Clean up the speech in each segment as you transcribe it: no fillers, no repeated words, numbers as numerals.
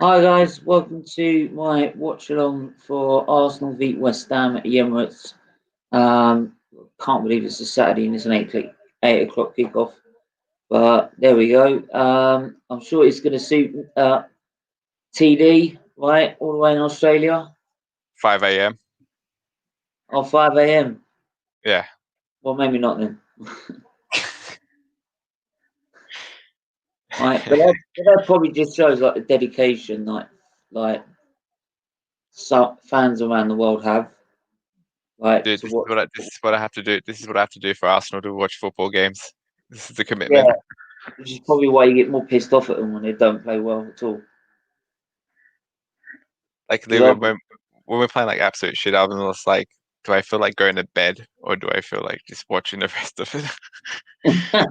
Hi guys, welcome to my watch along for Arsenal v West Ham at the Emirates. Can't believe it's a Saturday and it's an 8 o'clock kickoff, but there we go. I'm sure it's going to suit TD, right, all the way in Australia. 5 a.m. Oh, 5 a.m. Yeah. Well, maybe not then. Right, but that probably just shows like the dedication, like some fans around the world have, like Dude, to watch. this is what I have to do. This is what I have to do for Arsenal to watch football games. This is the Yeah, commitment. which is probably why you get more pissed off at them when they don't play well at all. Like Because when we're playing like absolute shit, I'm just like, do I feel like going to bed or do I feel like just watching the rest of it?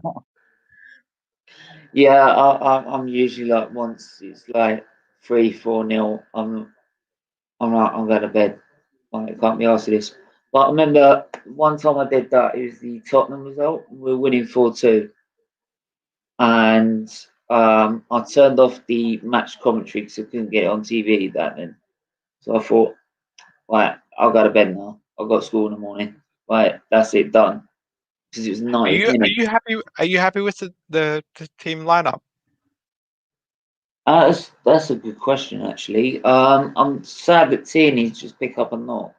yeah, I'm usually like once it's like 3-4 nil, I'm like I'm going to bed. Like, I can't be asked this. But I remember one time I did that. It was the Tottenham result. We were winning 4-2, and I turned off the match commentary because I couldn't get it on TV that then. So I thought, right, I'll go to bed now. I've got school in the morning. Right, that's it, done. Because it was Are 90 you are minutes. you happy? Are you happy with the team lineup? That's a good question, actually. I'm sad that Tierney's just picked up a knock.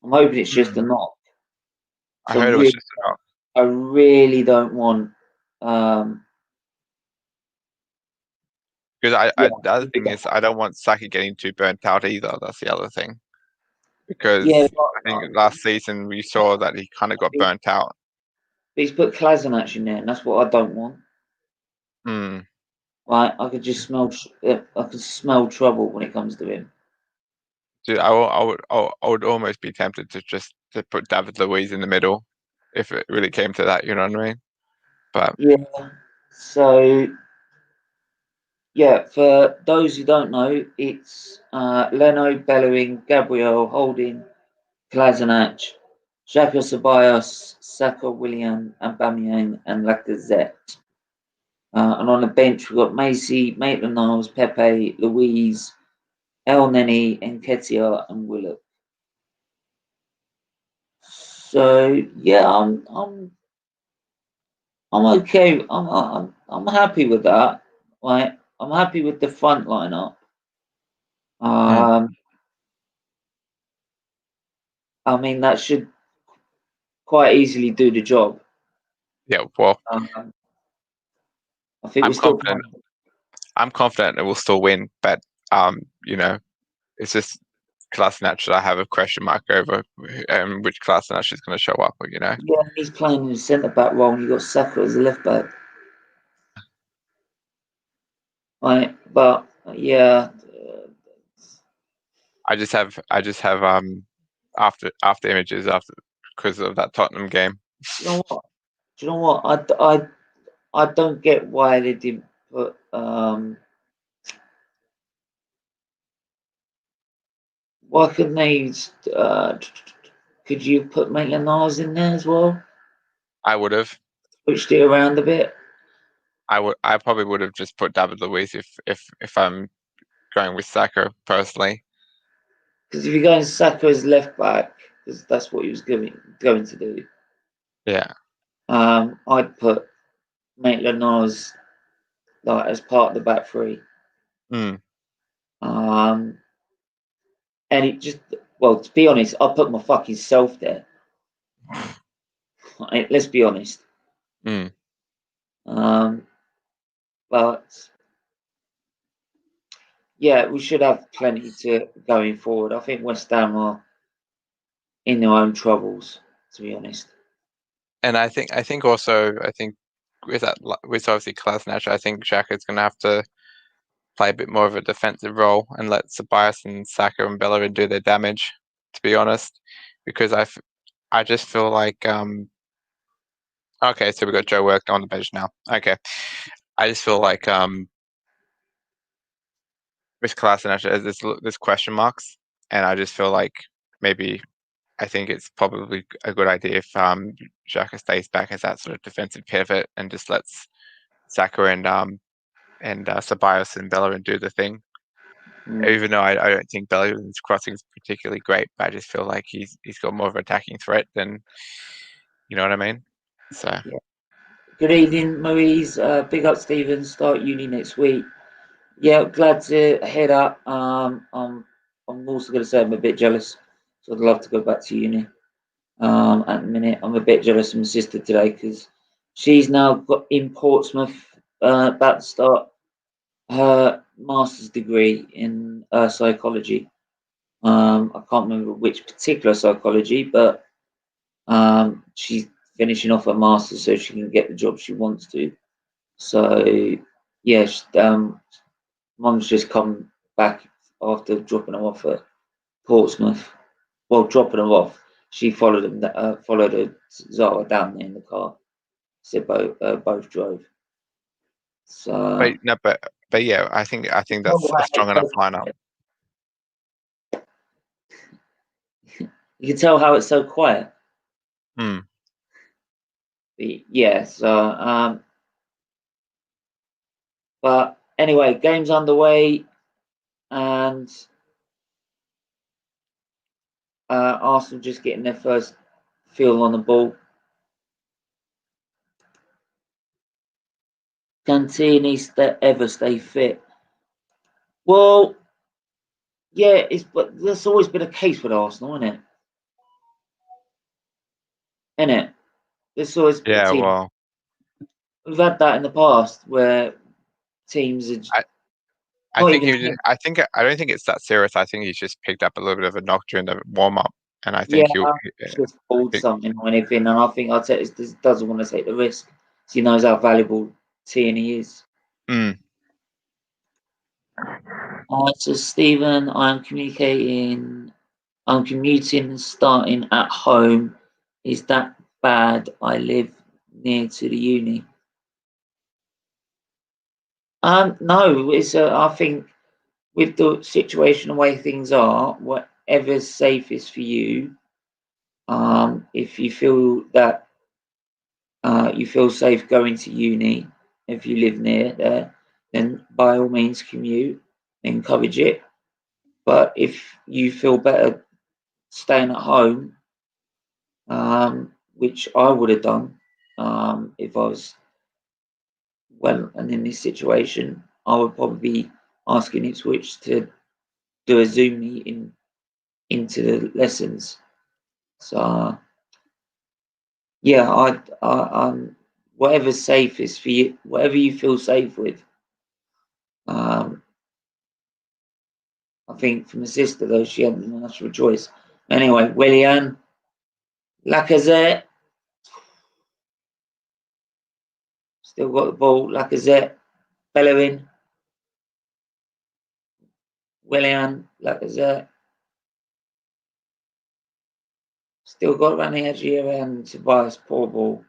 I'm hoping it's just a Hmm. knock. I So heard it was just about. I really don't want. Um, Because yeah, the other thing is I don't want Saki getting too burnt out either. That's the other thing. Because yeah, I think last season we saw that he kind of got burnt out. he's put Kolasinac in there, and that's what I don't want. Hmm. Right, I could just smell. I could smell trouble when it comes to him. Dude, I would almost be tempted to just to put David Luiz in the middle if it really came to that. You know what I mean? But Yeah. So yeah, for those who don't know, it's Leno, Bellerin, Gabriel, Holding, Kolasinac, Xhaka, Ceballos, Saka, Willian, Aubameyang, and Lacazette. And on the bench, we've got Macy, Maitland-Niles, Pepe, Louise, El Neni, Nketiah, and Willock. So yeah, I'm okay. I'm happy with that. Right, I'm happy with the front lineup. mm, Um, I mean that should quite easily do the job. yeah, well, Um, I think we're I'm still confident. playing. I'm confident it will still win. But you know, it's just Kolasinac that I have a question mark over which Kolasinac is going to show up. You know, Yeah, he's playing in the centre back role, and you got Saka as a left back. Right, but yeah, I just have after images after because of that Tottenham game. you know what? Do you know what? I don't get why they didn't put. Why couldn't they? Uh, could you put Maitland-Niles in there as well? I would have. Switched it around a bit. I probably would have just put David Luiz if I'm going with Saka personally. Because if you're going Saka as left back, because that's what he was going to do, Yeah. I'd put Maitland-Niles like as part of the back three. Mm. Um, and it just, well, to be honest, I put my fucking self there. Right, let's be honest. Mm. Um, but yeah, we should have plenty to going forward. I think West Ham are in their own troubles, to be honest. And I think also with that with obviously Kolasinac, I think Xhaka's going to have to play a bit more of a defensive role and let Ceballos and Saka and Bellerin do their damage. To be honest, because I just feel like okay, so we got Joe Work on the bench now. Okay, I just feel like with Kolasinac there's question marks, and I just feel like maybe I think it's probably a good idea if Xhaka stays back as that sort of defensive pivot and just lets Saka and Ceballos and Bellerin do the thing. Even though I don't think Bellingham's crossing is particularly great, but I just feel like he's got more of an attacking threat than, you know what I mean? So Yeah. Good evening, Maurice. Big up, Stephen. Start uni next week. Yeah, glad to head up. I'm also going to say I'm a bit jealous, so I'd love to go back to uni. At the minute, I'm a bit jealous of my sister today because she's now got in Portsmouth, about to start her master's degree in psychology. I can't remember which particular psychology, but she's finishing off her master's so she can get the job she wants to. So, yeah, Mum's just come back after dropping her off at Portsmouth. Well, dropping her off, she followed her Zara down there in the car. So both drove. So but yeah, I think that's a strong enough lineup. You can tell how it's so quiet. Hmm. Yeah. But anyway, game's underway, and Arsenal just getting their first feel on the ball. Can Tierney ever stay fit? Well, yeah, but that's always been a case with Arsenal, isn't it? Isn't it? There's always a Yeah, team. well, We've had that in the past where teams are I not think even. I don't think it's that serious. I think he's just picked up a little bit of a knock during the warm up, and I Yeah, think he'll. just pulled something or anything, and I think Arteta doesn't want to take the risk. So he knows how valuable Tierney is. Mm. So Stephen, I'm commuting, starting at home. Is that bad? I live near to the uni. No, I think with the situation the way things are, whatever's safest for you. If you feel that you feel safe going to uni, if you live near there, then by all means commute, encourage it. But if you feel better staying at home, which I would have done if I was well and in this situation, I would probably be asking Ipswich to do a Zoom meeting into the lessons. So yeah, whatever's safest for you, whatever you feel safe with. Um, I think for my sister though, she had much of a choice. Anyway, Willian, Lacazette, still got the ball. Lacazette, Bellerin, Willian, Lacazette, still got Ranieri and Tobias, poor ball.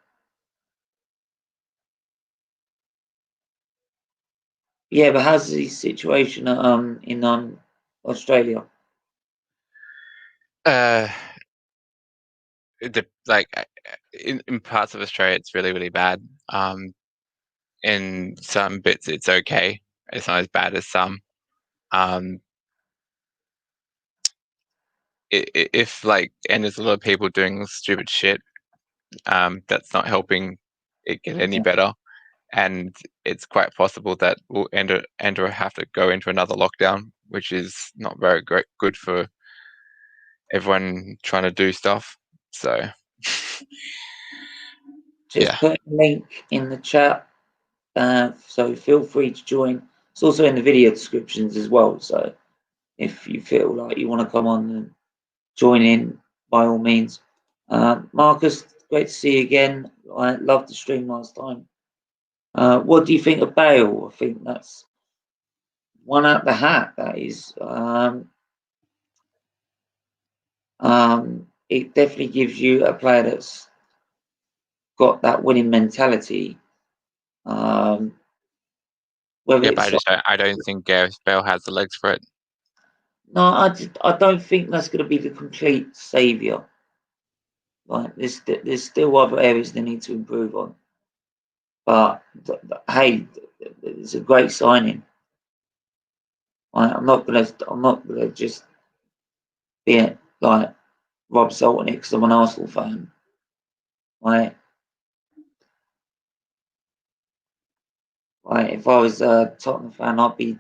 Yeah, but how's the situation in Australia? Like in parts of Australia, it's really really bad. In some bits, it's okay. It's not as bad as some. If like, and there's a lot of people doing stupid shit. That's not helping it get any better. And it's quite possible that we'll enter have to go into another lockdown, which is not very good for everyone trying to do stuff. So Just put a link in the chat, so feel free to join. It's also in the video descriptions as well. So if you feel like you want to come on and join in, by all means. Marcus, great to see you again. I loved the stream last time. What do you think of Bale? I think that's one out the hat. That is. It definitely gives you a player that's got that winning mentality. Whether yeah, but it's I don't think Gareth Bale has the legs for it. no, I don't think that's going to be the complete saviour. Like there's still other areas they need to improve on. But hey, it's a great signing. I'm not gonna just be like Rob Salt on it because I'm an Arsenal fan. Like if I was a Tottenham fan, I'd be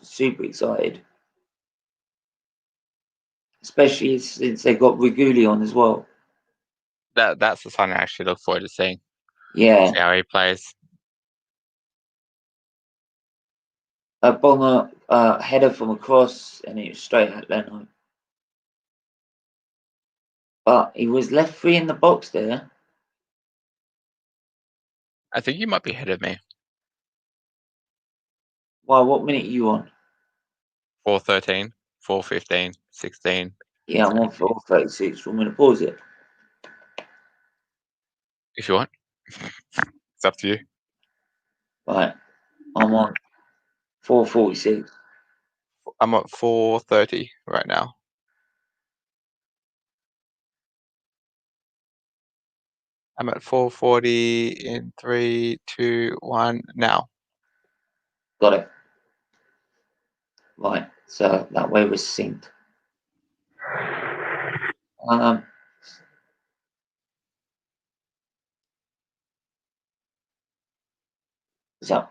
super excited, especially since they got Riguli on as well. That's the sign I actually look forward to seeing. Yeah, See how he plays. a Bonga header from across, and it was straight at Leno. But he was left free in the box there. I think you might be ahead of me. Wow, what minute are you on? 4:13, 4:15, 16. Yeah, I'm on 4:36. Want me to pause it? If you want. It's up to you. Right, I'm on 4:46. I'm at 4:30 right now. I'm at 4:40 in 3, 2, 1 now. Got it. Right, so that way we're synced.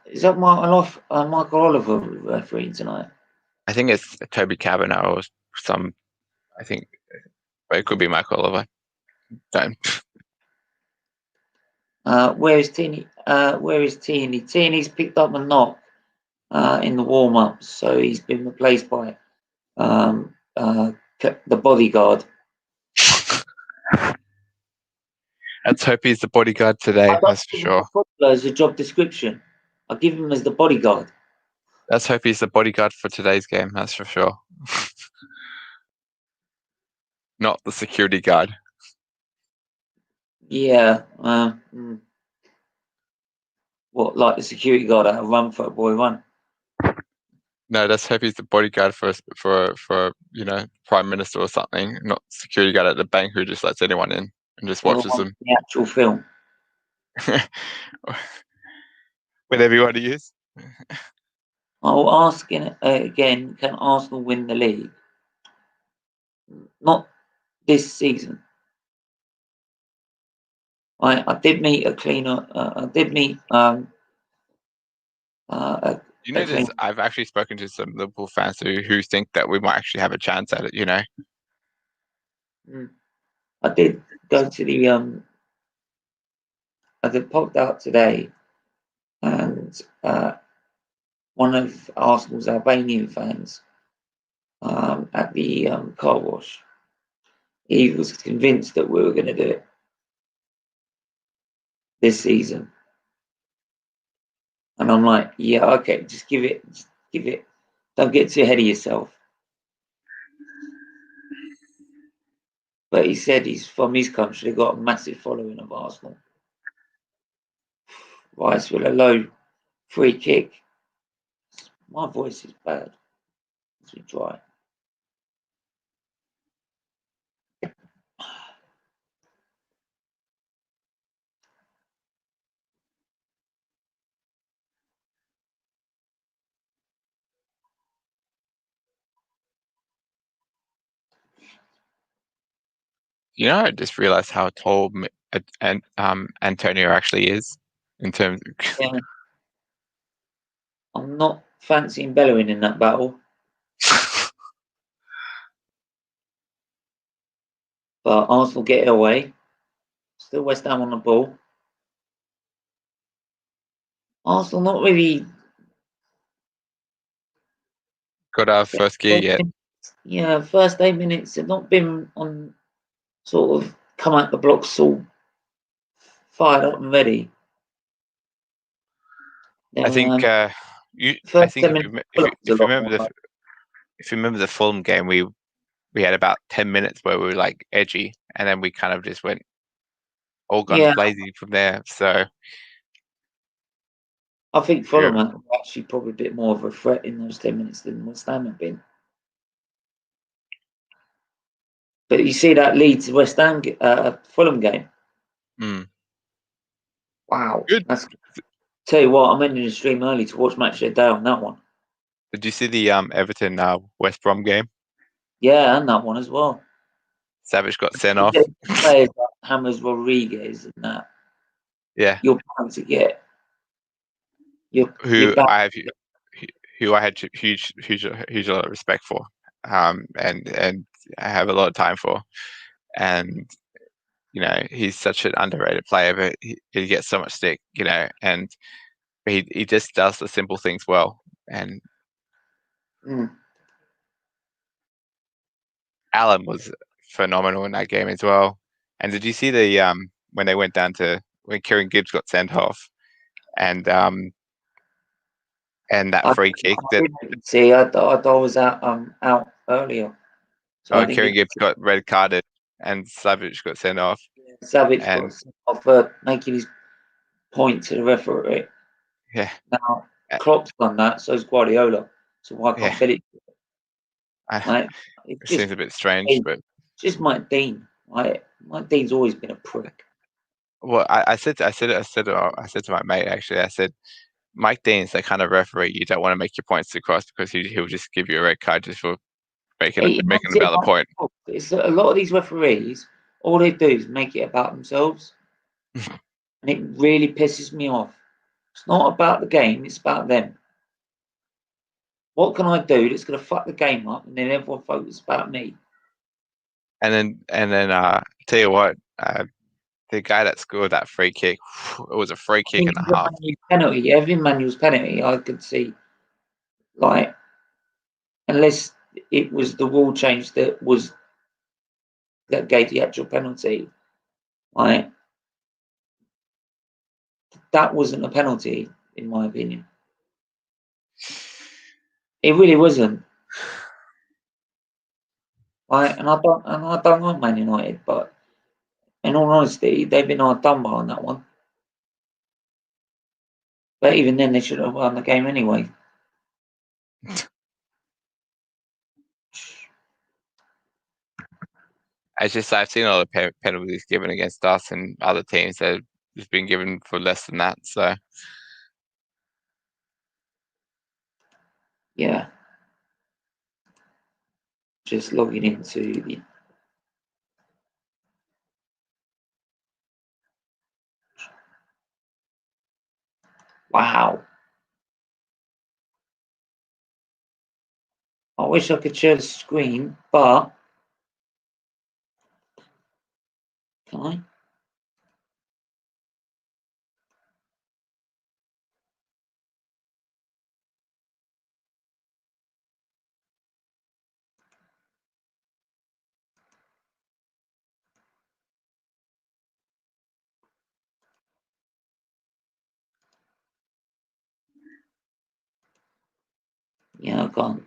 Is that Michael Oliver refereeing tonight? I think it's Toby Kavanagh or some. I think, but it could be Michael Oliver. Don't. Where is Teeny? Where is Teeny? Teeny's picked up a knock in the warm-ups, so he's been replaced by the bodyguard. Let's hope he's the bodyguard today. That's for sure. As a job description, I'll give him as the bodyguard. Let's hope he's the bodyguard for today's game. That's for sure. Not the security guard. Yeah. What, like the security guard at a run for a boy run? No, let's hope he's the bodyguard for Prime Minister or something. Not security guard at the bank who just lets anyone in and just watches them. The actual film. Whatever you want to use. I'll ask again, can Arsenal win the league? Not this season. I did meet a cleaner. I did meet I've actually spoken to some Liverpool fans who think that we might actually have a chance at it. I did go to the I did popped out today, and one of Arsenal's Albanian fans at the car wash, he was convinced that we were going to do it this season, and I'm like, yeah, okay, just give it. Don't get too ahead of yourself. But he said he's from his country, got a massive following of Arsenal. Rice with a low free kick. My voice is bad. Let's try. I just realized how tall Antonio actually is in terms. Yeah. I'm not fancying Bellerin in that battle. But Arsenal get it away. Still West Ham on the ball. Arsenal not really Got our first gear yet. Yeah, first 8 minutes have not been on sort of come out the blocks all fired up and ready. I think if you remember the Fulham game, we had about 10 minutes where we were like edgy, and then we kind of just went all guns blazing from there. So I think Fulham are actually probably a bit more of a threat in those 10 minutes than West Ham have been. But you see that Leeds West Ham Fulham game. Wow, good. Tell you what, I'm ending the stream early to watch Match of the Day on that one. Did you see the Everton West Brom game? Yeah, and that one as well. Savage got sent off. Players like James Rodriguez and that. Yeah, You're bound to get. You're who bound I have, to get. who I had huge a lot of respect for, and I have a lot of time for, and he's such an underrated player, but he gets so much stick, and he just does the simple things well, and Allen was phenomenal in that game as well. And did you see the when they went down to when Kieran Gibbs got sent off, and that free kick I that didn't see. I was out earlier, so I didn't Kieran get. Gibbs got red carded and Savage got sent off, Savage and got sent off for making his point to the referee. yeah, Now Klopp's done that, so is Guardiola. So why yeah, can't Philip? Like, it it's seems a bit strange, but just Mike Dean. Mike Dean's always been a prick. well, I said to my mate actually, I said Mike Dean's the kind of referee you don't want to make your points across because he'll just give you a red card just for making He a makes it valid about point. it's a lot of these referees. All they do is make it about themselves, and it really pisses me off. It's not about the game; it's about them. What can I do that's going to fuck the game up, and then everyone focuses about me? And then tell you what, the guy that scored that free kick, it was a free I kick think and a half. every manual's penalty, I could see, like, unless it was the rule change that gave the actual penalty, like that wasn't a penalty in my opinion. It really wasn't. Like, and I don't like Man United, but in all honesty, they've been hard done by on that one. But even then, they should have won the game anyway. It's just I've seen all the penalties given against us and other teams that have been given for less than that. So Yeah. Just logging into the. Wow. I wish I could share the screen, but can I? Yeah, I can't.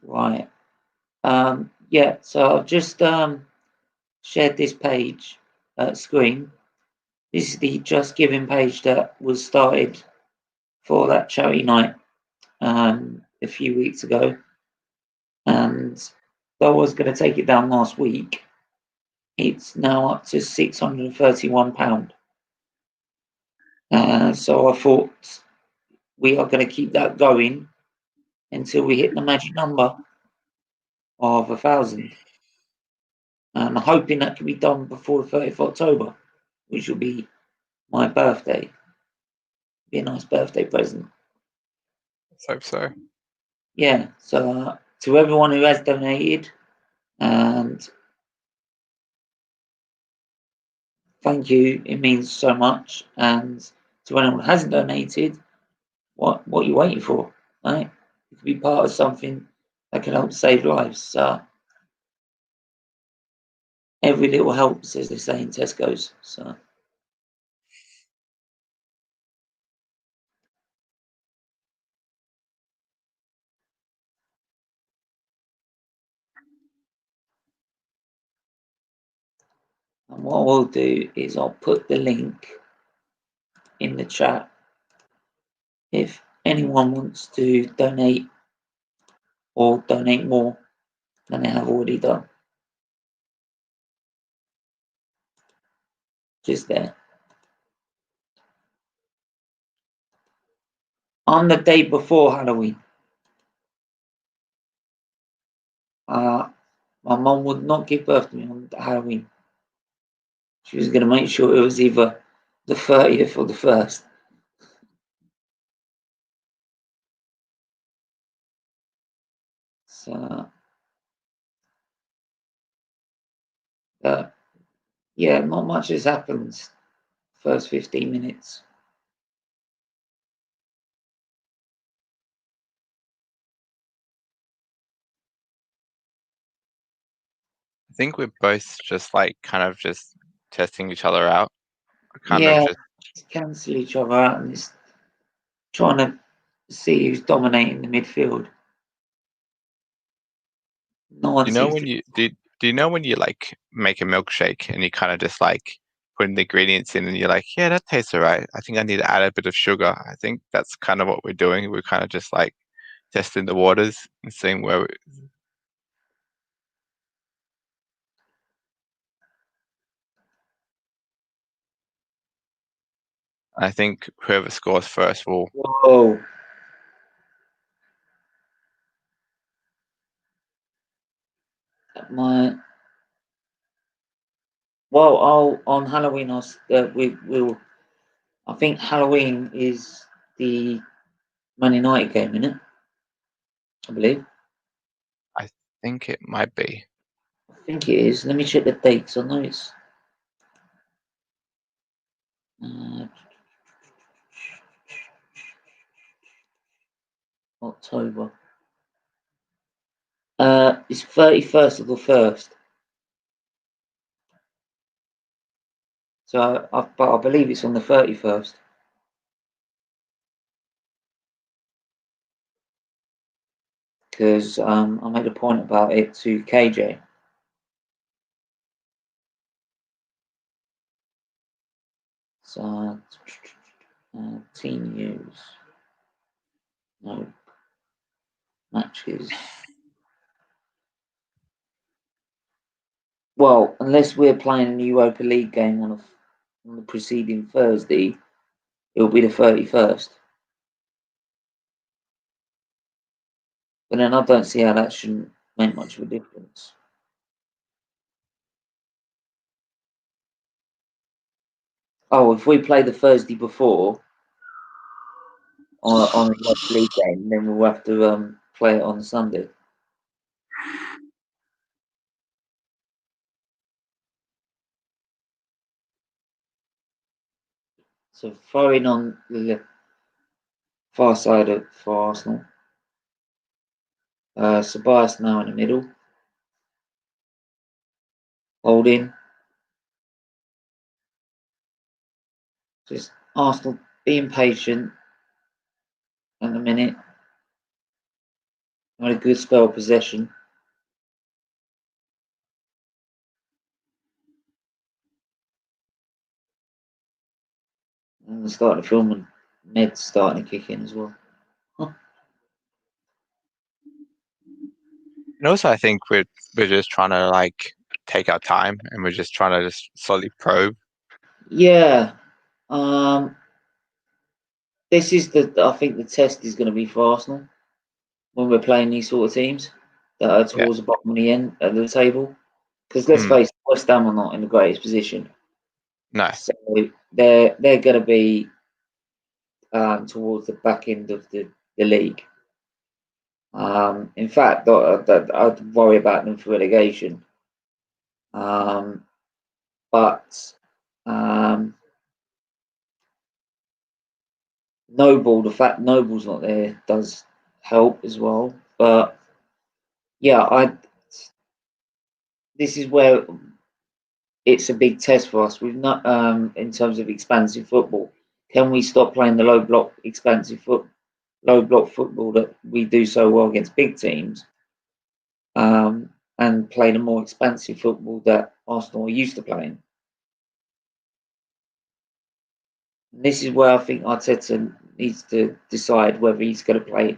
Right. Yeah, so I've just shared this page screen. This is the Just Giving page that was started for that charity night a few weeks ago. And I was going to take it down last week. It's now up to £631. So I thought we are going to keep that going until we hit the magic number of 1,000. And I'm hoping that can be done before the 30th of October, which will be my birthday. Be a nice birthday present. let's hope so. Yeah, so to everyone who has donated, and thank you, it means so much. And to anyone who hasn't donated, what are you waiting for? Right? You can be part of something that can help save lives. Every little helps, as they say in Tesco's. So and what I'll do is I'll put the link in the chat if anyone wants to donate or donate more than they have already done. Just there. On the day before Halloween, my mum would not give birth to me on Halloween. She was going to make sure it was either the 30th or the 1st. So, yeah, not much has happened first 15 minutes. I think we're both just like kind of just testing each other out. Kind of Yeah, just cancel each other out and just trying to see who's dominating the midfield. No one you know seems when to. you do you know when you like make a milkshake and you kind of just like putting the ingredients in and you're like, yeah, that tastes alright. I think I need to add a bit of sugar. I think that's kind of what we're doing. We're kind of just like testing the waters and seeing where I think whoever scores first will. Whoa. My well, on Halloween, we will. I think Halloween is the Man United game, isn't it? I believe. I think it might be. I think it is. Let me check the dates. I know it's uh, October. It's 31st of the 1st. So, but I believe it's on the 31st. Because I made a point about it to KJ. So, team news. No matches. Well, unless we're playing a Europa League game on the preceding Thursday, it'll be the 31st. But then I don't see how that shouldn't make much of a difference. Oh, if we play the Thursday before on a Europa League game, then we'll have to play it on Sunday. So throwing on the far side for Arsenal. Sabias now in the middle. Holding. Just Arsenal being patient at the minute. Had a good spell of possession. And starting to film and Ned's starting to kick in as well. And also, I think we're just trying to like take our time and we're just trying to just slowly probe. Yeah. This is I think the test is going to be for Arsenal when we're playing these sort of teams that are Yeah. towards the bottom of the end of the table. Because let's face it, West Ham are not in the greatest position. No. So they're going to be towards the back end of the league. In fact, I'd worry about them for relegation. But Noble, the fact Noble's not there does help as well. But yeah, this is where it's a big test for us. We've not in terms of expansive football. Can we stop playing the low block football that we do so well against big teams, and play the more expansive football that Arsenal are used to playing? This is where I think Arteta needs to decide whether he's going to play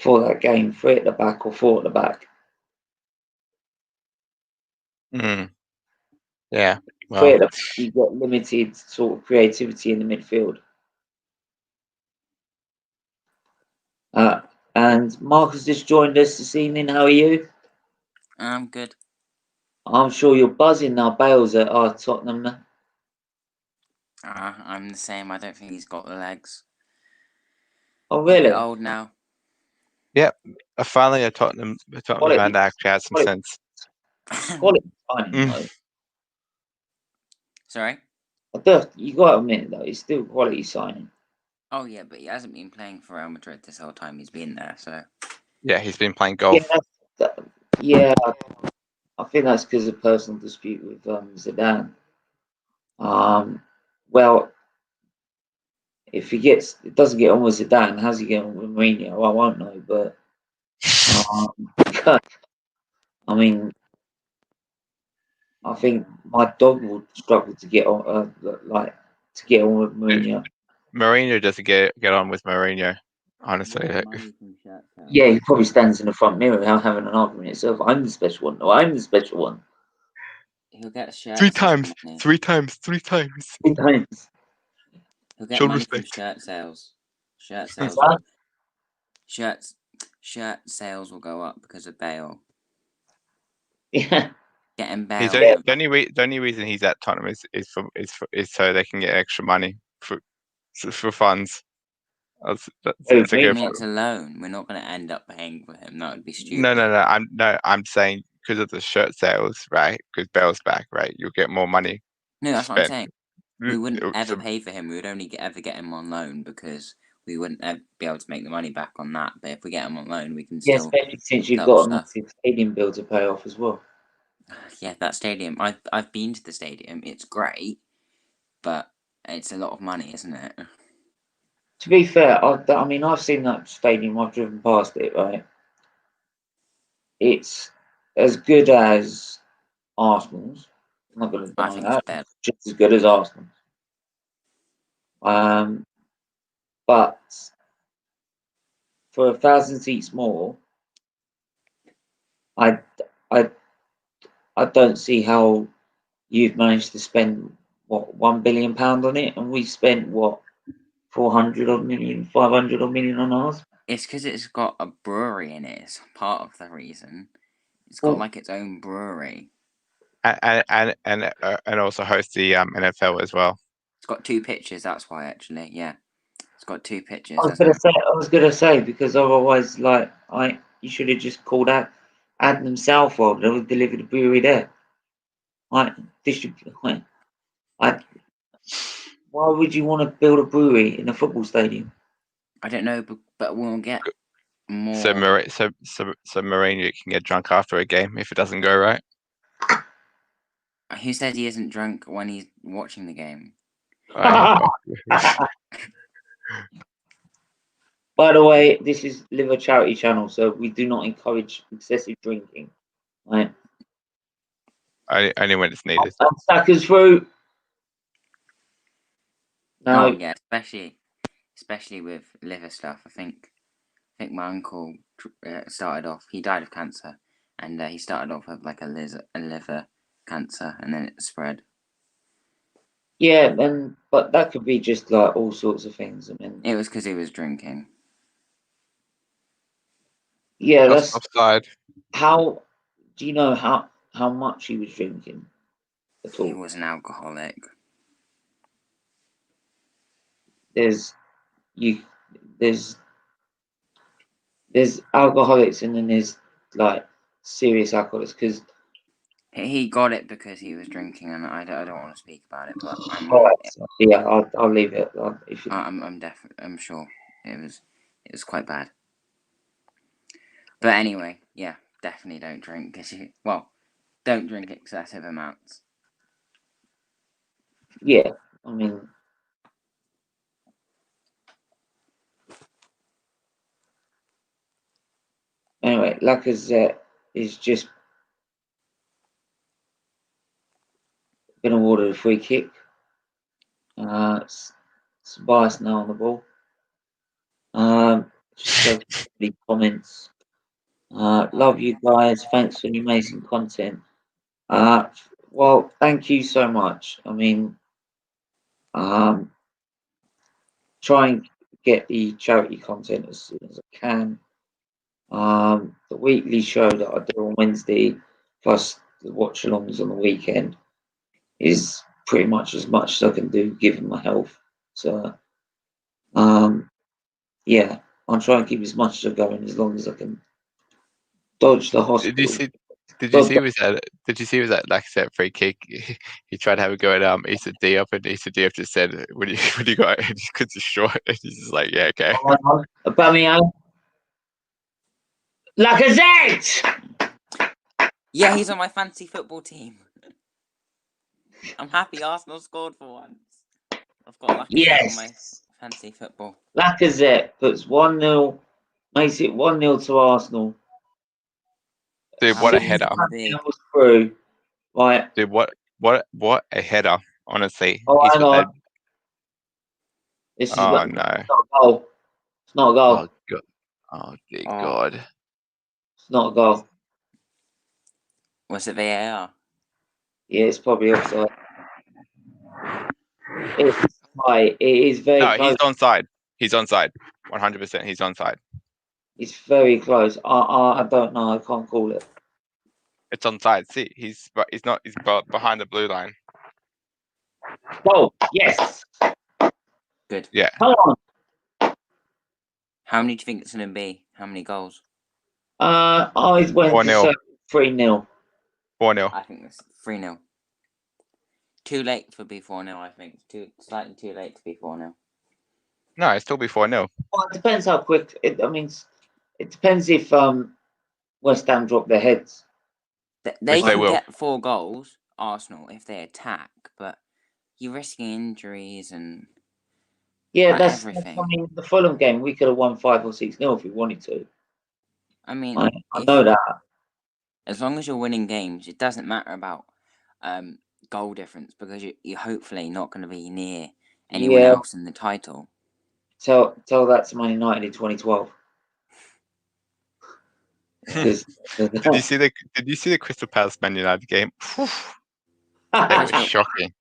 for that game, three at the back or four at the back. Yeah. Three Well, at the back, you've got limited sort of creativity in the midfield. And Marcus just joined us this evening. How are you? I'm good. I'm sure you're buzzing now. Bale's at Tottenham. I'm the same. I don't think he's got the legs. Oh, He's a bit really? old now. yeah. Finally, a Tottenham fan that actually has some sense. Quality signing, though. Sorry? You got to admit, though, it's still quality signing. Oh, yeah, but he hasn't been playing for Real Madrid this whole time he's been there, so. Yeah, he's been playing golf. Yeah, I think that's because of personal dispute with Zidane. Well, if it doesn't get on with Zidane, how's he get on with Mourinho? I won't know, but I mean, I think my dog would struggle to get on, with Mourinho. Mourinho doesn't get on with Mourinho, honestly. Yeah, he probably stands in the front mirror having an argument himself. I'm the special one. No, I'm the special one. He'll get shirt Three sales times. money. Three times. Three times. He'll get Show money from respect. shirt sales. Shirt sales will go up because of Bale. Yeah. Getting Bale. The only reason he's at Tottenham is so they can get extra money for funds. It's a loan. We're not going to end up paying for him. That would be stupid. No. I'm saying because of the shirt sales, right? Because Bale's back, right? You'll get more money. No, that's what I'm saying. We wouldn't ever pay for him. We would only ever get him on loan because we wouldn't be able to make the money back on that. But if we get him on loan, we can still. Especially since you've got a massive stadium bill to pay off as well. Yeah, that stadium. I've been to the stadium. It's great, but it's a lot of money, isn't it? To be fair, I mean, I've seen that stadium. I've driven past it. Right, it's as good as Arsenal's. I'm not going to deny that. It's just as good as Arsenal's. But for 1,000 seats more, I don't see how you've managed to spend what £1 billion on it, and we spent what 400 odd million, 500 odd million on ours. It's because it's got a brewery in it. It's part of the reason. It's got like its own brewery. And also host the NFL as well. It's got 2 pitches. That's why, actually, yeah. It's got 2 pitches. I was gonna say because otherwise, you should have just called out Adnam Southwold. They would deliver the brewery there. Why would you want to build a brewery in a football stadium? I don't know, but we'll get more. So Mourinho can get drunk after a game if it doesn't go right. Who said he isn't drunk when he's watching the game? By the way, this is Liver Charity Channel, so we do not encourage excessive drinking. Right? Only when it's needed. Stackers through. No. Oh yeah, especially with liver stuff. I think my uncle started off. He died of cancer, and he started off with like a liver cancer, and then it spread. Yeah, but that could be just like all sorts of things. I mean, it was because he was drinking. Yeah, that's offside. How do you know how much he was drinking at all? He was an alcoholic. There's alcoholics, and then there's like serious alcoholics because he got it because he was drinking, and I don't want to speak about it, but I'll leave it. I'm sure it was quite bad. But anyway, yeah, definitely don't drink don't drink excessive amounts. Yeah, I mean, anyway, Lacazette is just been awarded a free kick. It's biased now on the ball. Just go through the comments. Love you guys. Thanks for the amazing content. Well, thank you so much. I mean, try and get the charity content as soon as I can. The weekly show that I do on Wednesday, plus the watch-alongs on the weekend, is pretty much as much as I can do given my health. So, yeah, I'll try and keep as much as I going as long as I can dodge the hospital. Did you see was that like I said free kick? He tried to have a go at Issa Diop, and Issa Diop just said, "When you got it, because it's short." And he's just like, "Yeah, okay." Aubameyang. Lacazette! Yeah, he's on my fantasy football team. I'm happy Arsenal scored for once. I've got Lacazette on my fantasy football. Lacazette puts 1-0, makes it 1-0 to Arsenal. Dude, what a header! Through. Right. Dude, what a header! Honestly, Oh, hang on. no. It's not a goal. It's not a goal. Oh god! Oh dear God! It's not a goal. Was it VAR? Yeah, it's probably offside. It's right. It is very close. He's onside. He's onside. 100%. He's onside. It's very close. I don't know. I can't call it. It's onside. See, he's behind the blue line. Goal. Yes. Good. Yeah. Come on. How many do you think it's going to be? How many goals? I went 4-0. 3-0. 4-0. I think it's 3-0. Too late for be 4-0, I think. Slightly too late to be 4-0. No, it'll still be 4-0. Well, it depends how quick. It depends if West Ham drop their heads. They can get 4 goals, Arsenal, if they attack, but you're risking injuries and everything. I mean, the Fulham game, we could have won 5 or 6-0 if we wanted to. I mean, I know that. As long as you're winning games, it doesn't matter about goal difference because you're hopefully not going to be near anyone else in the title. Tell that to Man United in 2012. Did you see the Crystal Palace Man United game? That was shocking.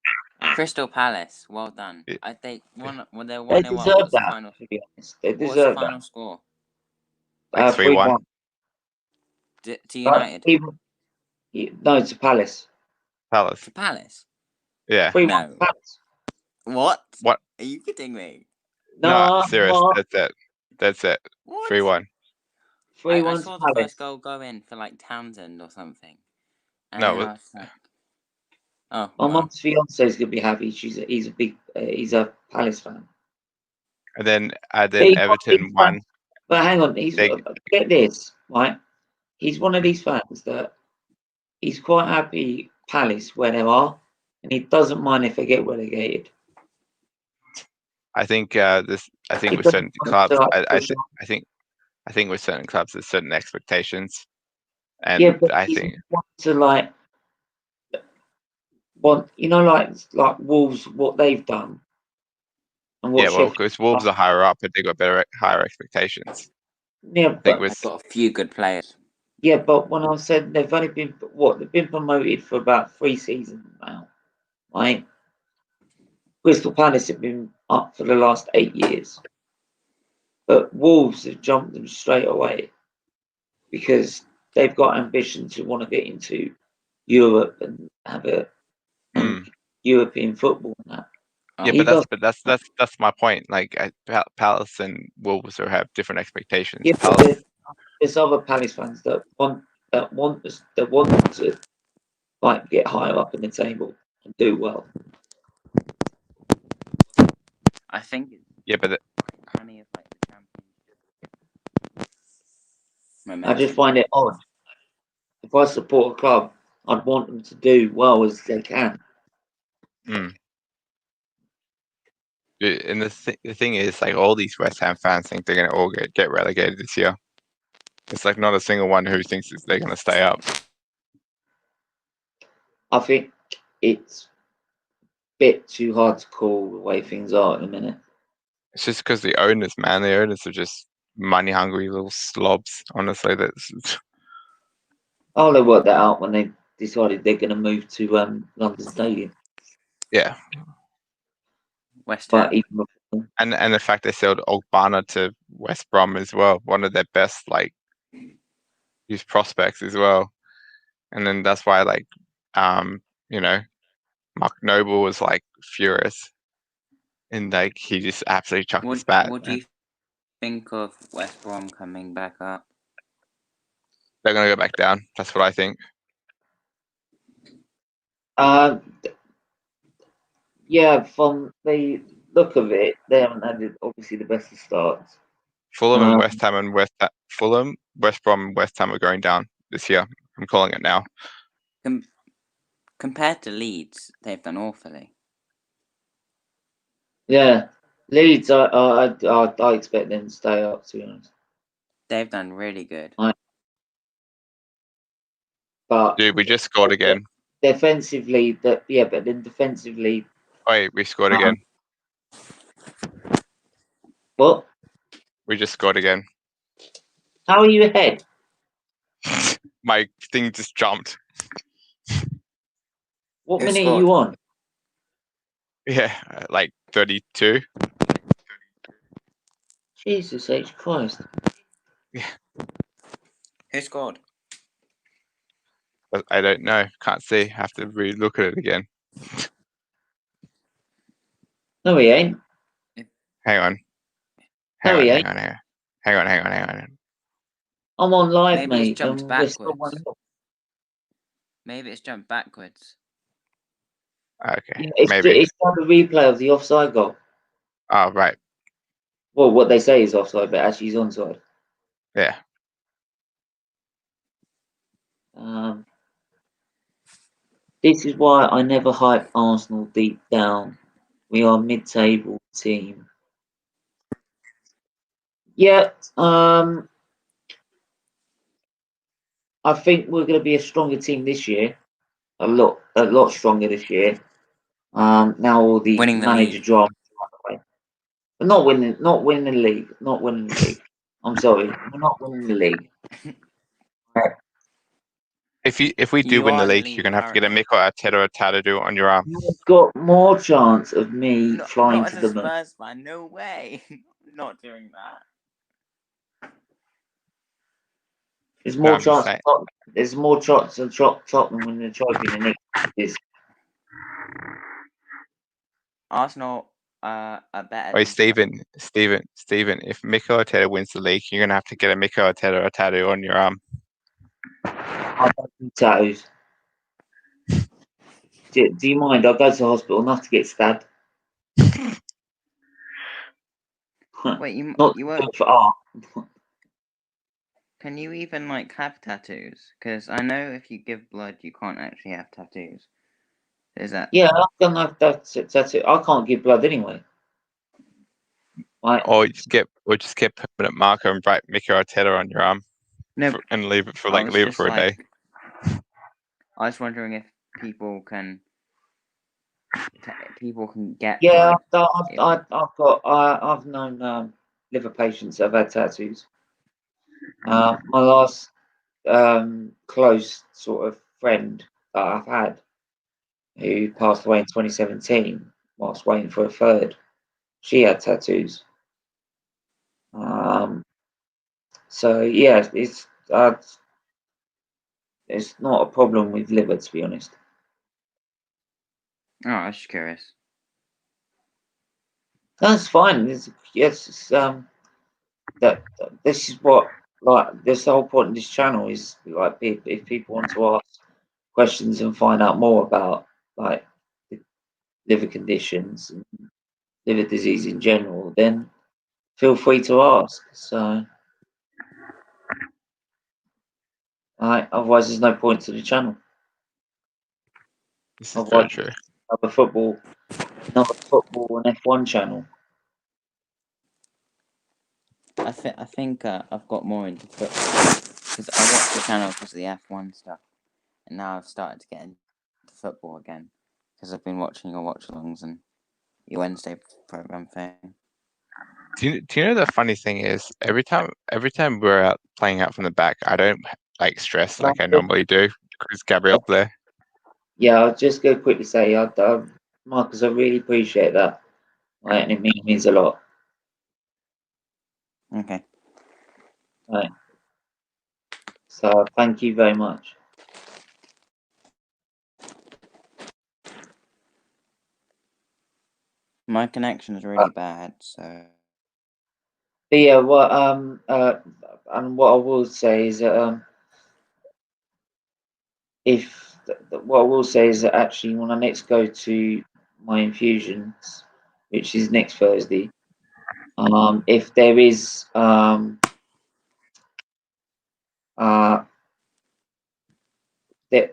Crystal Palace, well done. They won. Well, they're 1-1. They deserve that. To be honest, they deserve that. What's the final score? Like 3-1. To United. No, it's a Palace. Palace. To Palace. Yeah. 3-1 No. Palace. What? What? Are you kidding me? No, serious. That's it. 3-1. 3-1. I saw the first goal go in for like Townsend or something. And No. I was like, oh. My mum's fiance is gonna be happy. He's a Palace fan. And then Everton won. But hang on, get this right. He's one of these fans that he's quite happy Palace where they are, and he doesn't mind if they get relegated. I think with certain clubs, I think with certain clubs there's certain expectations, and I think to like Wolves, what they've done. And because Wolves are higher up, but they got higher expectations. Yeah, but they've got a few good players. Yeah, but when I said they've only been they've been promoted for about 3 seasons now, right? Crystal Palace have been up for the last 8 years, but Wolves have jumped them straight away because they've got ambition to want to get into Europe and have European football and that. Yeah, that's my point. Like Palace and Wolves have different expectations. Yeah, there's other Palace fans that want to like get higher up in the table and do well. I think. Yeah, but Honey of like the championship. I just find it odd. If I support a club, I'd want them to do well as they can. And the thing is, like, all these West Ham fans think they're going to all get relegated this year. It's like not a single one who thinks they're going to stay up. I think it's a bit too hard to call the way things are at the minute. It's just because the owners are just money hungry little slobs. Honestly, that's Oh, they worked that out when they decided they're going to move to London Stadium. yeah. West Ham. But even before, And the fact they sold Ogbonna to West Brom as well, one of their best like youth prospects as well. And then that's why like you know, Mark Noble was like furious. And like he just absolutely chucked the spat. What do you think of West Brom coming back up? They're gonna go back down. That's what I think. yeah, from the look of it, they haven't had obviously the best of starts. Fulham and West Ham and Fulham, West Brom and West Ham are going down this year. I'm calling it now. Compared to Leeds, they've done awfully. Yeah, Leeds, I expect them to stay up, to be honest. They've done really good. But Dude, we just scored again. defensively, but then defensively. Wait, we scored again. What? We just scored again. How are you ahead? My thing just jumped. What Who minute are scored? you on? Yeah, like 32. Jesus H Christ! Who scored? But I don't know. Can't see. Have to re-look at it again. No, he ain't. Hang on. No, he ain't. Hang on. I'm on live, Maybe it's mate. jumped And we're still backwards. 1-0. Maybe it's jumped backwards. Okay, Yeah, it's maybe. on the replay of the offside goal. Oh, right. Well, what they say is offside, but actually he's onside. Yeah. This is why I never hype Arsenal deep down. We are a mid-table team. Yeah, I think we're going to be a stronger team this year. A lot stronger this year. Now all the Winning the manager league. drama is out of the way. But not winning the league. Not winning the league. I'm sorry, we're not winning the league. If we do You win the are in the league, you're league gonna have to get a currently. Mikel Arteta or a tattoo on your arm. You've got more chance of me flying Not to as the a moon. Spurs fan. No way. Not doing that. There's No, more I'm just chance. saying. There's more chance of Tottenham winning the trophy than Nick is. Arsenal are better. Wait, than Stephen. If Mikel Arteta wins the league, you're gonna have to get a Mikel Arteta or tattoo on your arm. I don't do tattoos. Do you mind? I'll go to the hospital not to get stabbed. Wait, you Not won't. for art. Can you even like have tattoos? Because I know if you give blood, you can't actually have tattoos. Is that? Yeah, I've done that. That's it. I can't give blood anyway. Right. Or just get permanent marker and write Mikel Arteta on your arm. No. And leave it for I leave it was for a day. I was wondering if people can get. Yeah, blood. I've known liver patients that have had tattoos. My last close sort of friend that I've had, who passed away in 2017 whilst waiting for a third, she had tattoos. So yeah, it's not a problem with liver, to be honest. Oh, I was just curious. That's fine. That this is what, like, this the whole point of this channel is, like, if people want to ask questions and find out more about, like, the liver conditions and liver disease in general, then feel free to ask. So, otherwise there's no point to the channel. This is Otherwise, very true. another football and F1 channel. I think I've got more into football because I watched the channel because of the F1 stuff, and now I've started to get into football again because I've been watching your watchalongs and your Wednesday program thing. Do you know the funny thing is every time we're out playing out from the back, I don't like stress like I normally do because Gabriel's there. Yeah, I'll just go quickly say, Marcus, I really appreciate that. Right, and it means a lot. Okay. Right. So thank you very much. My connection is really bad, so. But yeah, and what I will say is that what I will say is that actually when I next go to my infusions, which is next Thursday, if there is that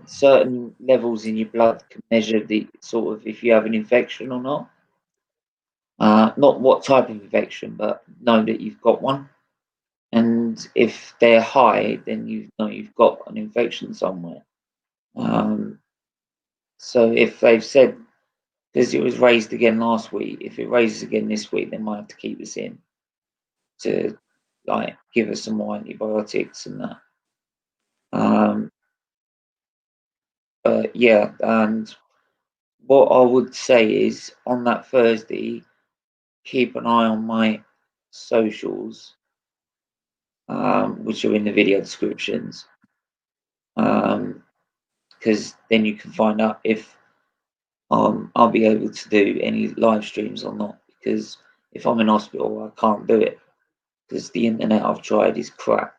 certain levels in your blood can measure the sort of if you have an infection or not. Not what type of infection, but know that you've got one. And if they're high, then you know you've got an infection somewhere. So if they've said, because it was raised again last week, if it raises again this week, they might have to keep us in to like give us some more antibiotics and that. But yeah, and what I would say is on that Thursday, keep an eye on my socials, which are in the video descriptions, because then you can find out if I'll be able to do any live streams or not. Because if I'm in hospital, I can't do it because the internet I've tried is crap.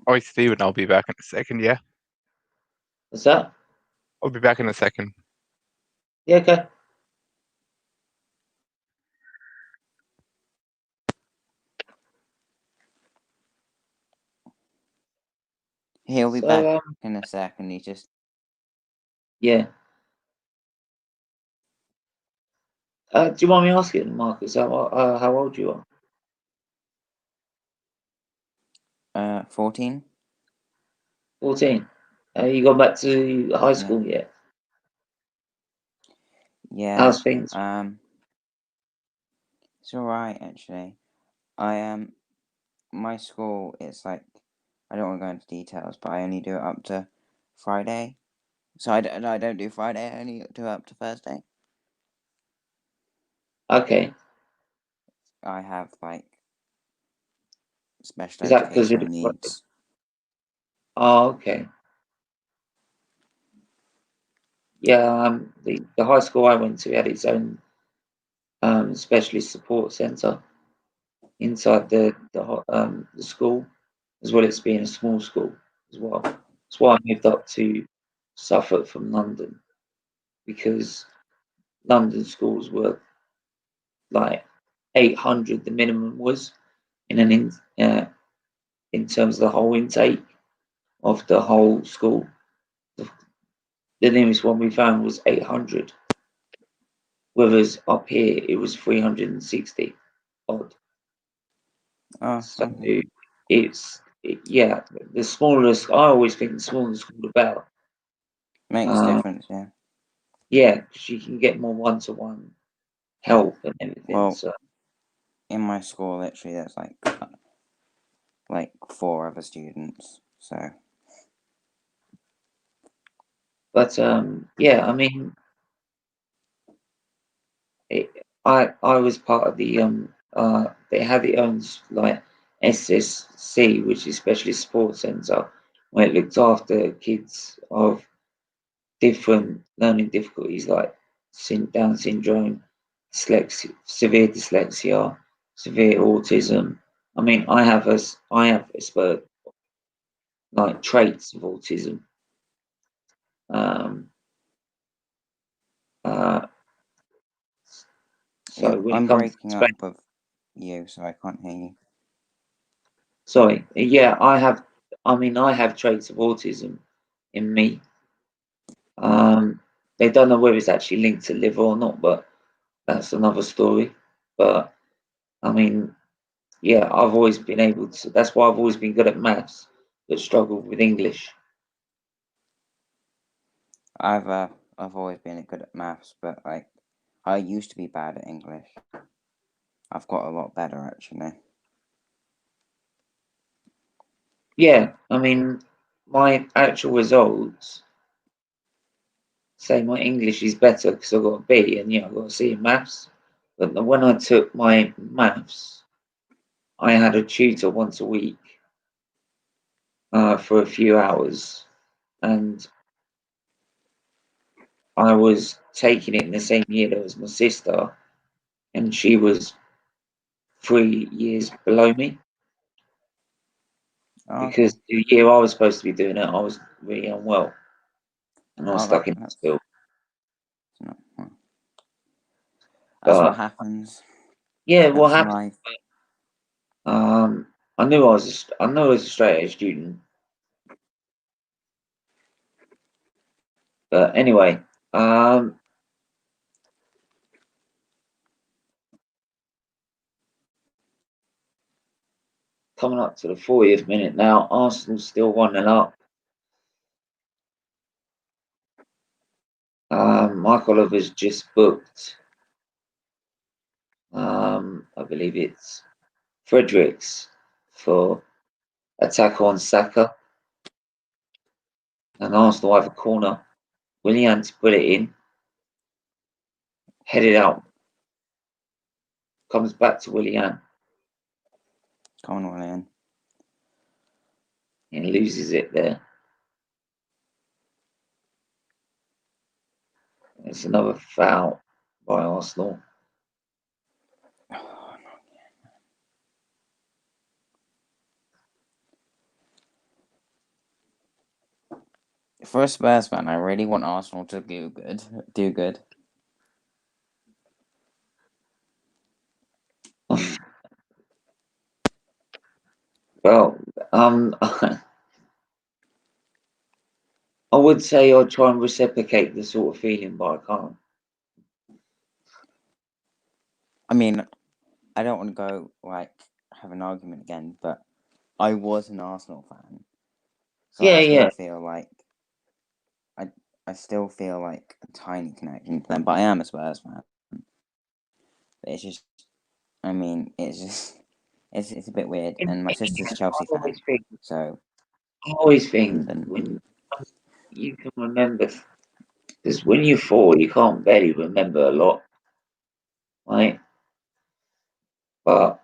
Oh, Steven, I'll be back in a second. Yeah, What's that? I'll be back in a second. Yeah, okay. He'll be So back in a second. He just. yeah. Do you mind me asking, Marcus, how old you are? 14? 14. You gone back to high Yeah. school yet? Yeah. How's things? It's alright actually. My school is like, I don't want to go into details, but I only do it up to Friday. So I don't do Friday, I only do it up to Thursday. Okay. I have like special Is that because of educational needs. Oh, okay. Yeah, the high school I went to had its own specialist support centre inside the school, as well as being a small school as well. That's why I moved up to Suffolk from London, because London schools were like 800. The minimum was in terms of the whole intake of the whole school. The nearest one we found was 800, whereas up here it was 360 odd. Oh, So okay. yeah, the smallest. I always think the smaller the school the better. Makes difference, yeah. Yeah, because you can get more one-to-one help and everything. Well, So, in my school, literally, there's like 4 other students. So but yeah, I mean, I was part of the they had their own like SSC, which is Specialist Sports Centre, where it looked after kids of different learning difficulties like Down syndrome, dyslexia, severe dyslexia, severe autism. I mean, I have like traits of autism. Um, uh, so when it I'm comes breaking to up with you, so I can't hear you. sorry, yeah, I have. I mean, I have traits of autism in me. They don't know whether it's actually linked to liver or not, but that's another story. But I mean, yeah, I've always been able to. That's why I've always been good at maths, but struggled with English. I've always been good at maths, but like I used to be bad at English. I've got a lot better actually. Yeah, I mean, my actual results say my English is better because I got a B, and yeah, I got a C in maths. But when I took my maths, I had a tutor once a week for a few hours, and I was taking it in the same year as my sister, and she was 3 years below me. Oh, okay. Because the year I was supposed to be doing it, I was really unwell, and I was Oh, stuck in that's hospital. not, that's But what happens. yeah, what That's happened? life. I knew I knew I was a straight A student. But anyway, coming up to the 40th minute now. Arsenal's still 1-0 up. Michael Oliver's just booked. I believe it's Fredericks for attack on Saka. And Arsenal have a corner. Willian to put it in. Headed out. Comes back to Willian. Come on, Willian. And loses it there. It's another foul by Arsenal. Oh, no. For a Spurs fan, I really want Arsenal to do good. Well, I would say I'd try and reciprocate the sort of feeling, but I can't. I mean, I don't want to go like have an argument again, but I was an Arsenal fan, so Yeah, I still yeah. feel like I still feel like a tiny connection to them. But I am a Spurs fan. But it's just, I mean, it's a bit weird. And my sister's a Chelsea fan, so I always think London. when you can remember, because when you're 4, you can't barely remember a lot, right? But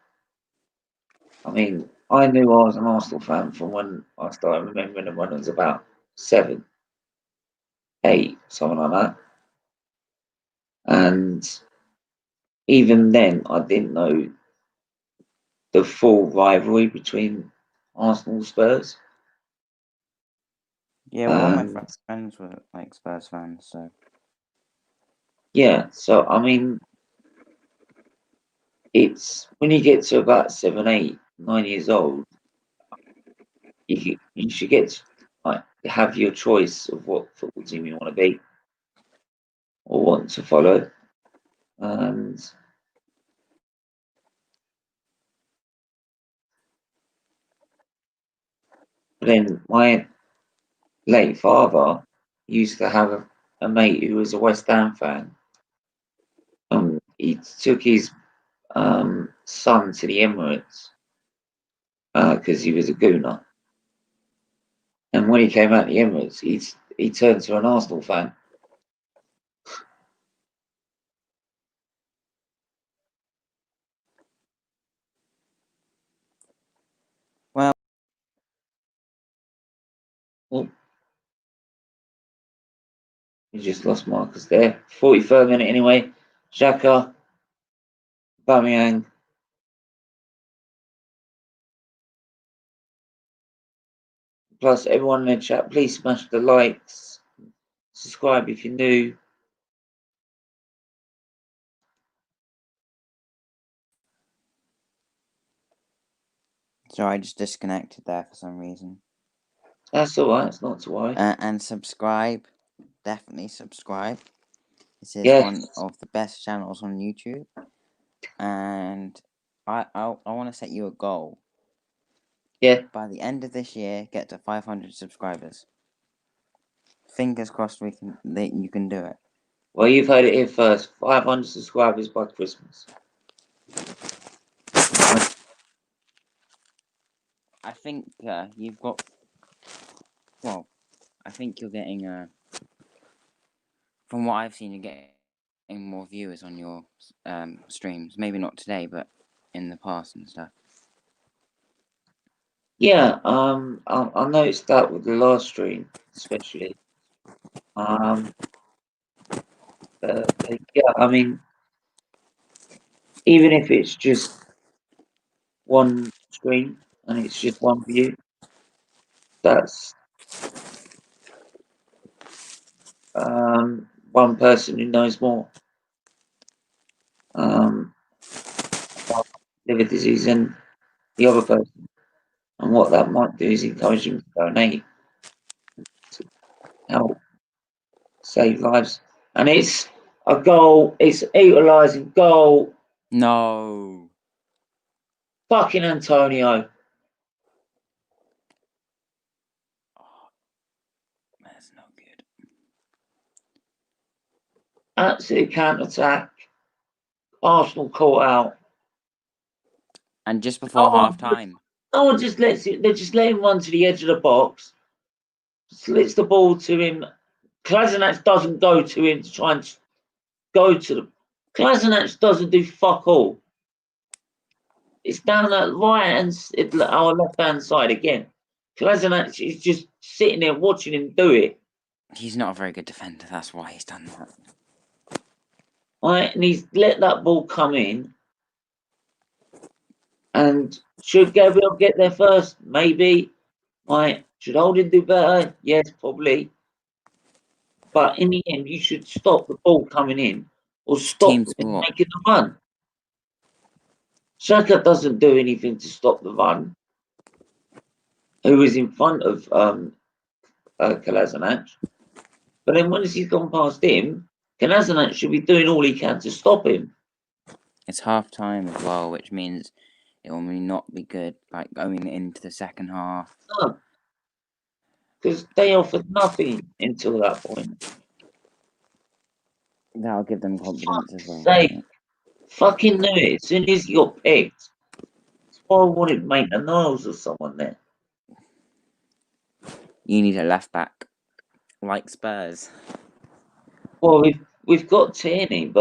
I mean, I knew I was an Arsenal fan from when I started remembering them when I was about 7, 8, something like that. And even then, I didn't know the full rivalry between Arsenal and Spurs. Yeah, well, all my And friends were like Spurs fans, so yeah, so I mean, it's when you get to about 7, 8, 9 years old, you should get to, like, have your choice of what football team you want to be or want to follow. And then my late father used to have a mate who was a West Ham fan. He took his son to the Emirates because he was a gooner. And when he came out the Emirates, he turned to an Arsenal fan. well, Oh, he just lost Marcus there. 43rd minute anyway. Xhaka, Bamiyang. Plus, everyone in the chat, please smash the likes. Subscribe if you're new. so I just disconnected there for some reason. That's all right. It's not to worry. And subscribe, definitely subscribe. This is Yeah. one of the best channels on YouTube, and I want to set you a goal. Yeah. By the end of this year, get to 500 subscribers. Fingers crossed that you can do it. Well, you've heard it here first. 500 subscribers by Christmas. I think you've got. Well, I think you're getting. From what I've seen, you're getting more viewers on your streams. Maybe not today, but in the past and stuff. Yeah, I noticed that with the last stream, especially. Yeah, I mean, even if it's just one stream and it's just one view, that's one person who knows more about liver disease than the other person. And what that might do is encourage them to donate to help save lives. And it's a goal, it's a utilising goal. No. Fucking Antonio. That's no good. Absolute counter attack. Arsenal caught out. And just before half time. No one just lets it. They just let him run to the edge of the box. Slits the ball to him. Kolasinac doesn't go to him to try and go to the. Kolasinac doesn't do fuck all. It's down that our left hand side again. Kolasinac is just sitting there watching him do it. He's not a very good defender. That's why he's done that. Right, and he's let that ball come in. And should Gabriel get there first? Maybe. Right. Should Holding do better? Yes, probably. But in the end, you should stop the ball coming in or stop them making the run. Xhaka doesn't do anything to stop the run. Who was in front of Kolasinac. But then once he's gone past him, Kolasinac should be doing all he can to stop him. It's half time as well, which means it will not be good, like going into the second half. No. Because they offered nothing until that point. That'll give them confidence as well. Say, fucking knew it. As soon as he got picked, that's why I wanted Maitland-Niles or someone there. You need a left back, like Spurs. Well, we've got Tierney,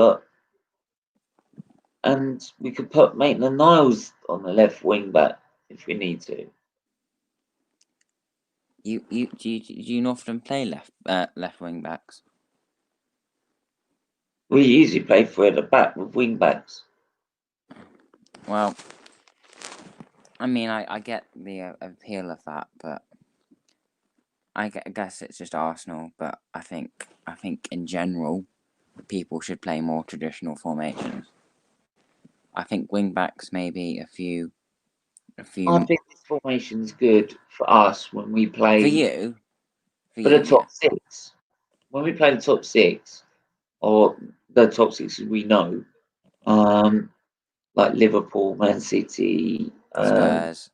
and we could put Maitland-Niles on the left wing back if we need to. Do you often play left wing backs? We usually play for at the back with wing backs. Well, I mean, I get the appeal of that, but I guess it's just Arsenal. But I think in general, people should play more traditional formations. I think wing backs maybe a few. I think this formation's good for us when we play. For you. For the top six. When we play the top six, or the top six we know, like Liverpool, Man City, Spurs.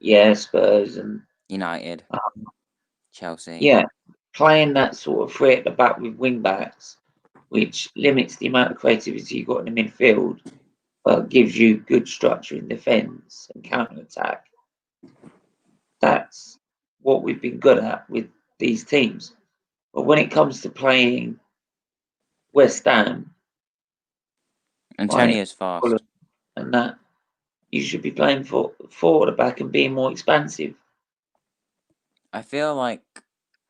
Yeah, Spurs and United. Chelsea. Yeah, playing that sort of three at the back with wing backs, which limits the amount of creativity you've got in the midfield, but gives you good structure in defence and counter attack. That's what we've been good at with these teams. But when it comes to playing West Ham, Antonio's fast, and that you should be playing four at the back and being more expansive. I feel like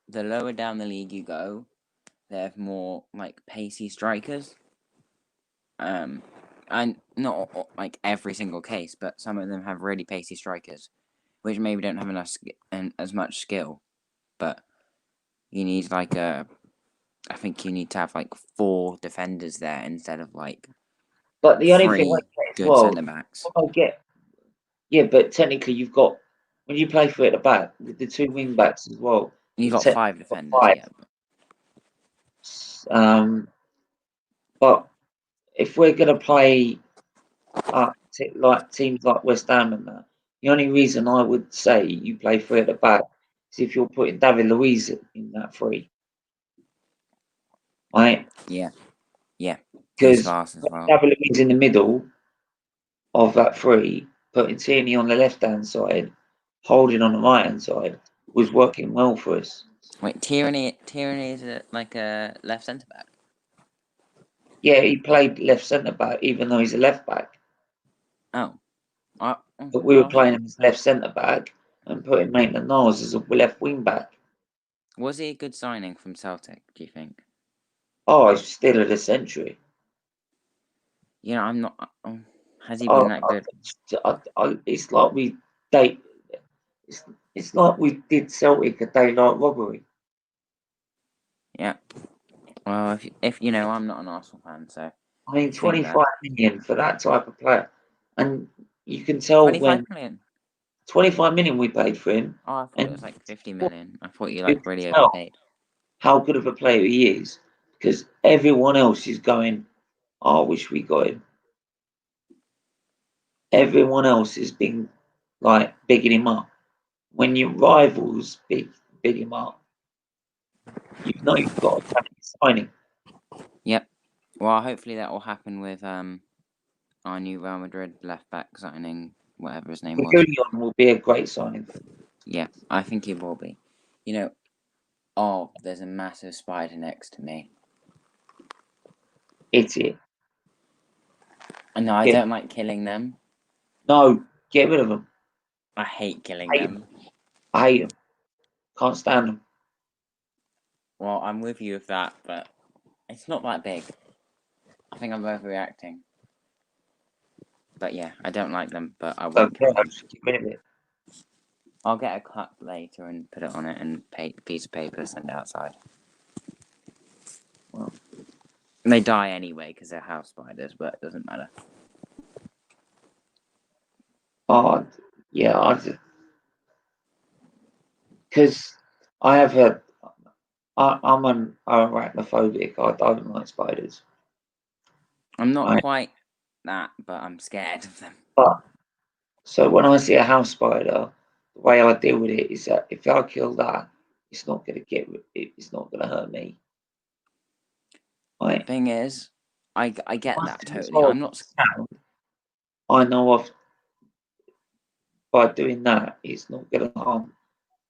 the lower down the league you go, they have more like pacey strikers. And not like every single case, but some of them have really pacey strikers, which maybe don't have enough as much skill. But you need like I think you need to have like 4 defenders there instead of like. But the only 3 thing good centre backs. Yeah, but technically you've got when you play for it at the back with the 2 wing backs as well. You've got 5 defenders. Yeah. But if we're gonna play like teams like West Ham and that, the only reason I would say you play 3 at the back is if you're putting David Luiz in that 3. right? Yeah. He's Because fast as well. Davies in the middle of that three, putting Tierney on the left-hand side, Holding on the right-hand side, was working well for us. Wait, Tierney is like a left centre back. Yeah, he played left centre-back, even though he's a left-back. Oh. But we were playing him as left centre-back and putting Maitland-Niles as a left wing-back. Was he a good signing from Celtic, do you think? Oh, he's still of the century. You know, I'm not. Has he been that good? It's like we date. It's like we did Celtic a daylight robbery. Yeah. Well, if you know, I'm not an Arsenal fan, so. I mean, 25 million for that type of player, and you can tell 25 million. 25 million we paid for him. Oh, I thought it was like 50 million. I thought you You really can tell overpaid. how good of a player he is, because everyone else is going, oh, I wish we got him. Everyone else has been like bigging him up. When your rivals big him up, you know you've got to take his signing. Yep. Well, hopefully that will happen with our new Real Madrid left back signing, whatever his name was. Julian will be a great signing. Yeah, I think he will be. You know, oh, there's a massive spider next to me. Idiot. No, I don't like killing them. No, get rid of them. I hate killing them. I hate them. Can't stand them. Well, I'm with you with that, but it's not that big. I think I'm overreacting. But yeah, I don't like them, but I won't kill them. Get rid of it. I'll get a cup later and put it on it and piece of paper, send it outside. Well, they die anyway because they're house spiders, but it doesn't matter. Oh, yeah, because I have heard, I'm an arachnophobic. I don't like spiders. I'm not quite that, but I'm scared of them. But so when I see a house spider, the way I deal with it is that if I kill that, it's not going to it's not going to hurt me. Right? Thing is, I get that totally. Well, I'm not. I know by doing that, it's not going to harm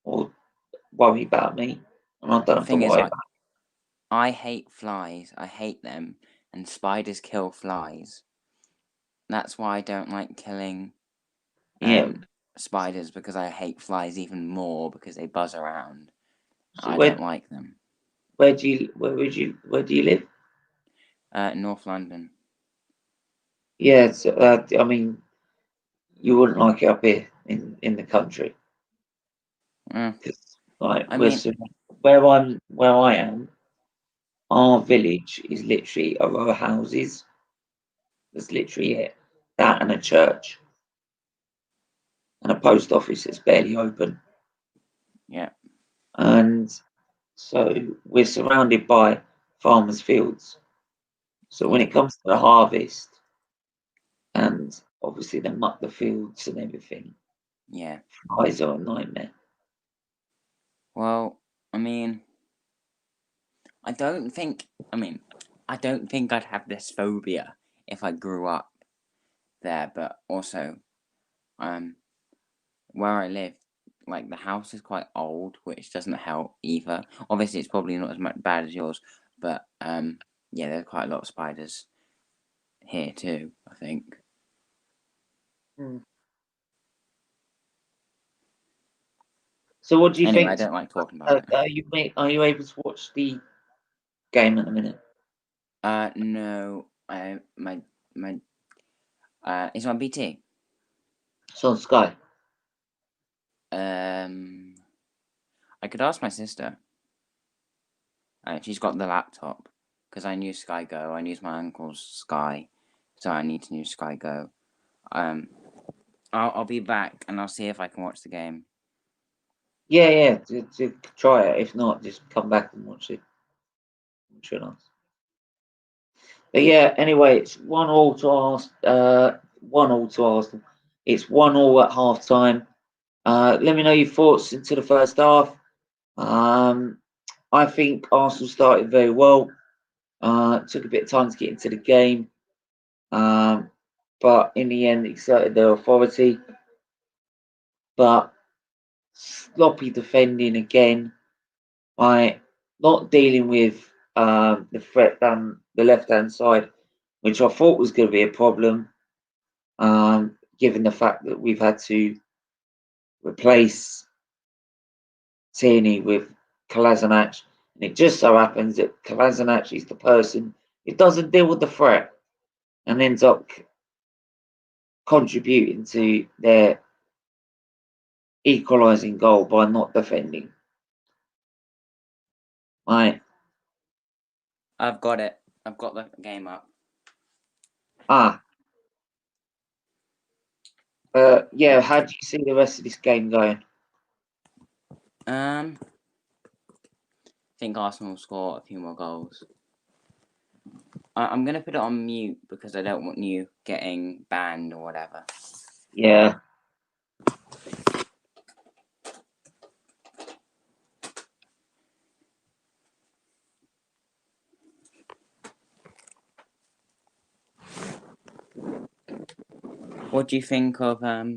or worry about me, and I don't have to worry about it. I hate flies. I hate them, and spiders kill flies. That's why I don't like killing spiders, because I hate flies even more because they buzz around. So I don't like them. Where do you live? North London. Yeah, so, I mean, you wouldn't like it up here in the country. Like, where I am, our village is literally a row of houses. That's literally it. That and a church. And a post office that's barely open. Yeah. And so we're surrounded by farmers' fields. So when it comes to the harvest, and obviously they muck the fields and everything, yeah, flies are a nightmare. Well, I mean, I don't think I'd have this phobia if I grew up there, but also, where I live, like, the house is quite old, which doesn't help either. Obviously, it's probably not as bad as yours, but, yeah, there's quite a lot of spiders here too, I think. So what do you think? I don't like talking about it. Are you able to watch the game at the minute? No, it's on BT. It's on Sky. I could ask my sister. She's got the laptop, because I use Sky Go. I use my uncle's Sky, so I need to use Sky Go. I'll be back and I'll see if I can watch the game. Yeah, to try it. If not, just come back and watch it. But yeah, anyway, it's 1-1 to Arsenal. 1-1 to Arsenal. It's 1-1 at half time. Let me know your thoughts into the first half. I think Arsenal started very well. Took a bit of time to get into the game, but in the end exerted their authority. But sloppy defending again, by not dealing with the threat down the left-hand side, which I thought was going to be a problem, given the fact that we've had to replace Tierney with Kolasinac. And it just so happens that Kolasinac is the person who doesn't deal with the threat and ends up contributing to their equalising goal by not defending. Right. I've got it. I've got the game up. Yeah, how do you see the rest of this game going? I think Arsenal will score a few more goals. I'm going to put it on mute because I don't want you getting banned or whatever. Yeah. What do you think of the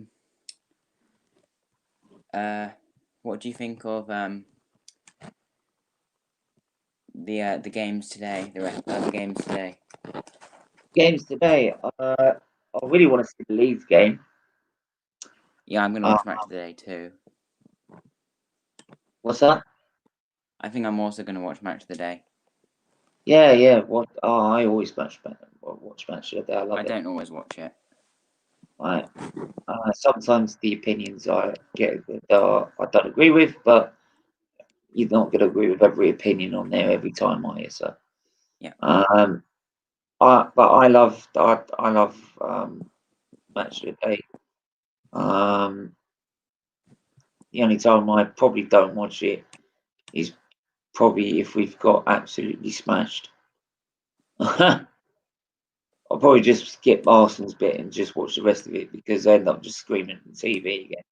games today? The rest of the games today. Games today. I really want to see the Leeds game. Yeah, I'm gonna watch match of the day too. What's that? I think I'm also gonna watch match of the day. Yeah. What? Oh, I always watch match of the day. I love it. I don't always watch it. Right. Sometimes the opinions I get that I don't agree with, but you're not going to agree with every opinion on there every time, are you? So. Yeah. But I love match of the day. The only time I probably don't watch it is probably if we've got absolutely smashed. I'll probably just skip Arsenal's bit and just watch the rest of it because I end up just screaming at the TV again.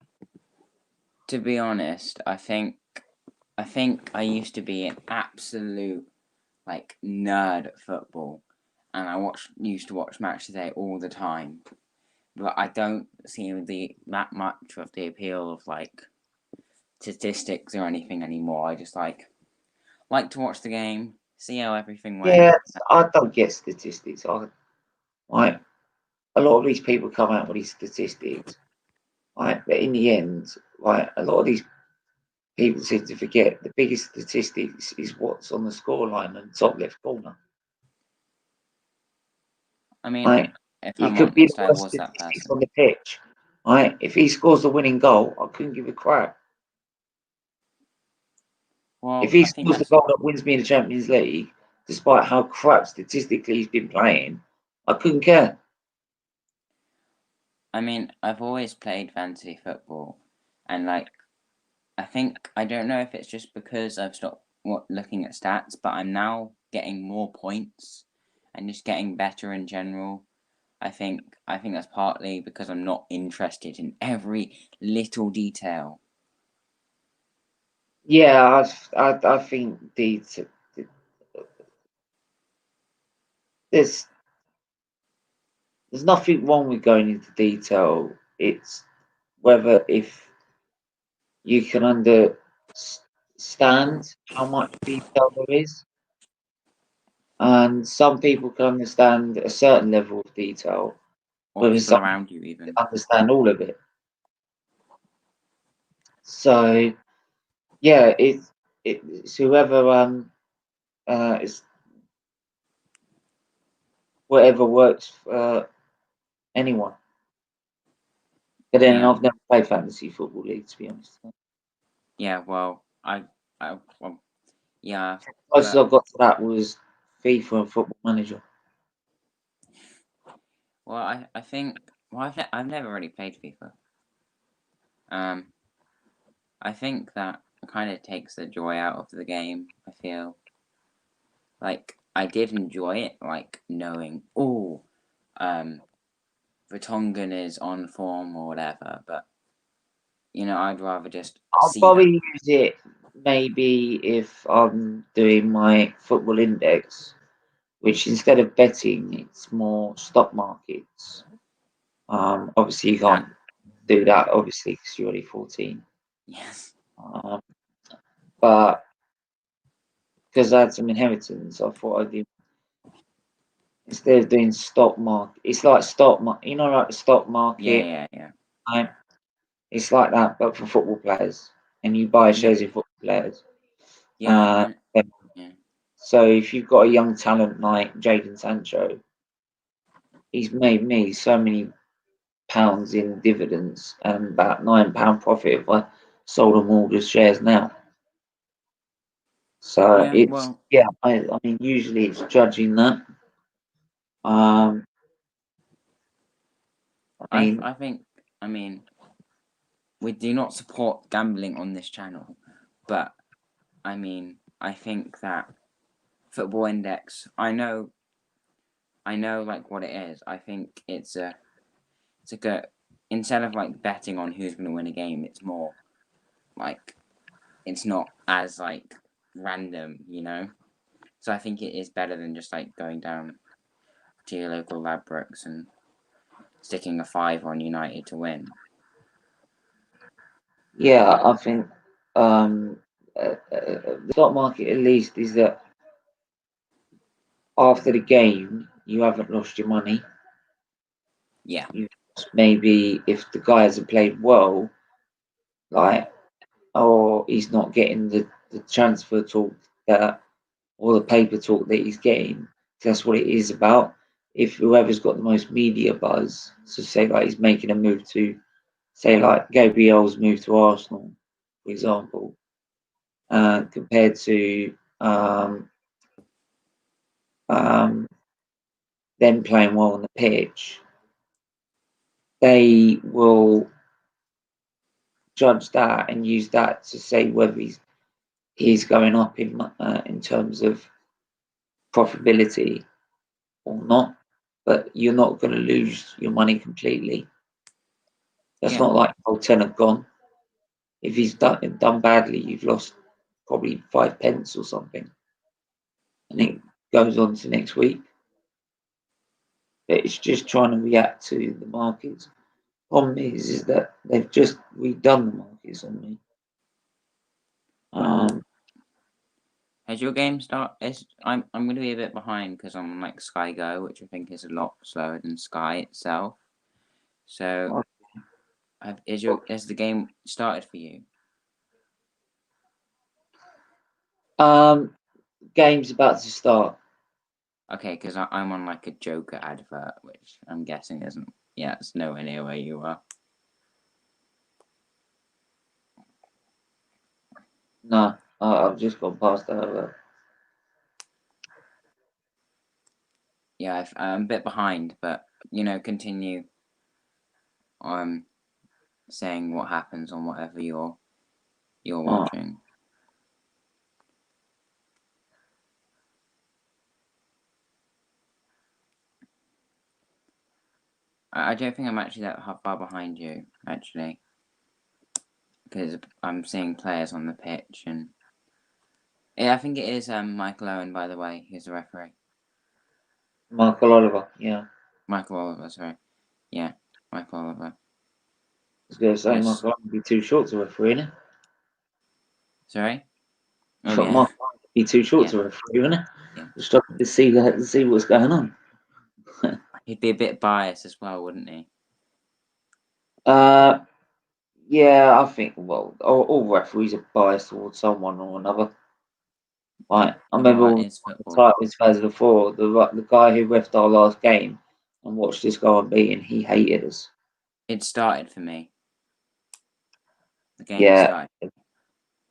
To be honest, I think I used to be an absolute nerd at football, and I used to watch match of the day all the time. But I don't see that much of the appeal of statistics or anything anymore. I just like to watch the game, see how everything went. Yeah, I don't get statistics. A lot of these people come out with these statistics, but in the end, a lot of these people seem to forget the biggest statistics is what's on the scoreline and top left corner. I mean, if he I'm could be honest, the I worst was that statistics person. on the pitch. If he scores the winning goal, I couldn't give a crap. Well, if he scores the goal that wins me the Champions League, despite how crap statistically he's been playing, I couldn't care. I mean, I've always played fantasy football, and I don't know if it's just because I've stopped looking at stats, but I'm now getting more points and just getting better in general. I think that's partly because I'm not interested in every little detail. Yeah, I think there's nothing wrong with going into detail. It's whether if you can understand how much detail there is. And some people can understand a certain level of detail, Or people some around you even understand all of it. So yeah, it's whoever is whatever works for anyone. But then I've never played fantasy football league, to be honest. Yeah, well, yeah. Closest I got to that was FIFA and Football Manager. Well, I think I've never really played FIFA. I think that kind of takes the joy out of the game. I feel I did enjoy it, knowing Vertonghen is on form or whatever, but I'd rather just I'll see probably use it maybe if I'm doing my football index which instead of betting, it's more stock markets. Obviously, you can't do that, obviously, because you're only 14. Yes. But because I had some inheritance, I thought I'd do, instead of doing stock market, it's like stock market, you know, like the stock market. Yeah. It's like that, but for football players, and you buy shares in football players. Yeah. So if you've got a young talent like Jadon Sancho, he's made me so many pounds in dividends and about £9 profit if I sold them all the shares now. So Yeah, it's well, I mean usually it's judging that. I mean, we do not support gambling on this channel, but I mean, I think that Football Index, I know like what it is. I think it's a good, instead of like betting on who's going to win a game, it's more like, it's not as like random, you know? So I think it is better than just like going down to your local Ladbrokes and sticking a 5 on United to win. Yeah, I think the stock market at least is that after the game you haven't lost your money. Yeah. Maybe if the guy hasn't played well, like, or he's not getting the transfer talk that, or the paper talk that he's getting, that's what it is about. If whoever's got the most media buzz, so say like he's making a move to, say like Gabriel's move to Arsenal, for example, compared to them playing well on the pitch, they will judge that and use that to say whether he's going up in terms of profitability or not. But you're not going to lose your money completely. That's not like old 10 have gone. If he's done badly, you've lost probably 5 pence or something, and it goes on to next week. But it's just trying to react to the markets. Problem is that they've just redone the markets on me. Has your game I'm going to be a bit behind because I'm on like Sky Go, which I think is a lot slower than Sky itself. So, has the game started for you? Game's about to start. Okay, because I'm on like a Joker advert, which I'm guessing isn't. Yeah, it's nowhere near where you are. No, I've just gone past that. Yeah, I'm a bit behind, but continue. Saying what happens on whatever you're watching. I don't think I'm actually that far behind you, actually, because I'm seeing players on the pitch, and I think it is Michael Owen, by the way, who's the referee. Michael Oliver, yeah. Michael Oliver, sorry. Yeah, Michael Oliver. I was going to say, Yes. Michael Oliver would be too short to referee, innit? Sorry? Oh, yeah. Michael Oliver would be too short to referee, wouldn't it? Yeah. Just struggling to see what's going on. He'd be a bit biased as well, wouldn't he? Yeah, I think, well, all referees are biased towards someone or another. Right, I remember when Titans fans before, the guy who refed our last game and watched us go unbeaten, he hated us. It started for me. The game started.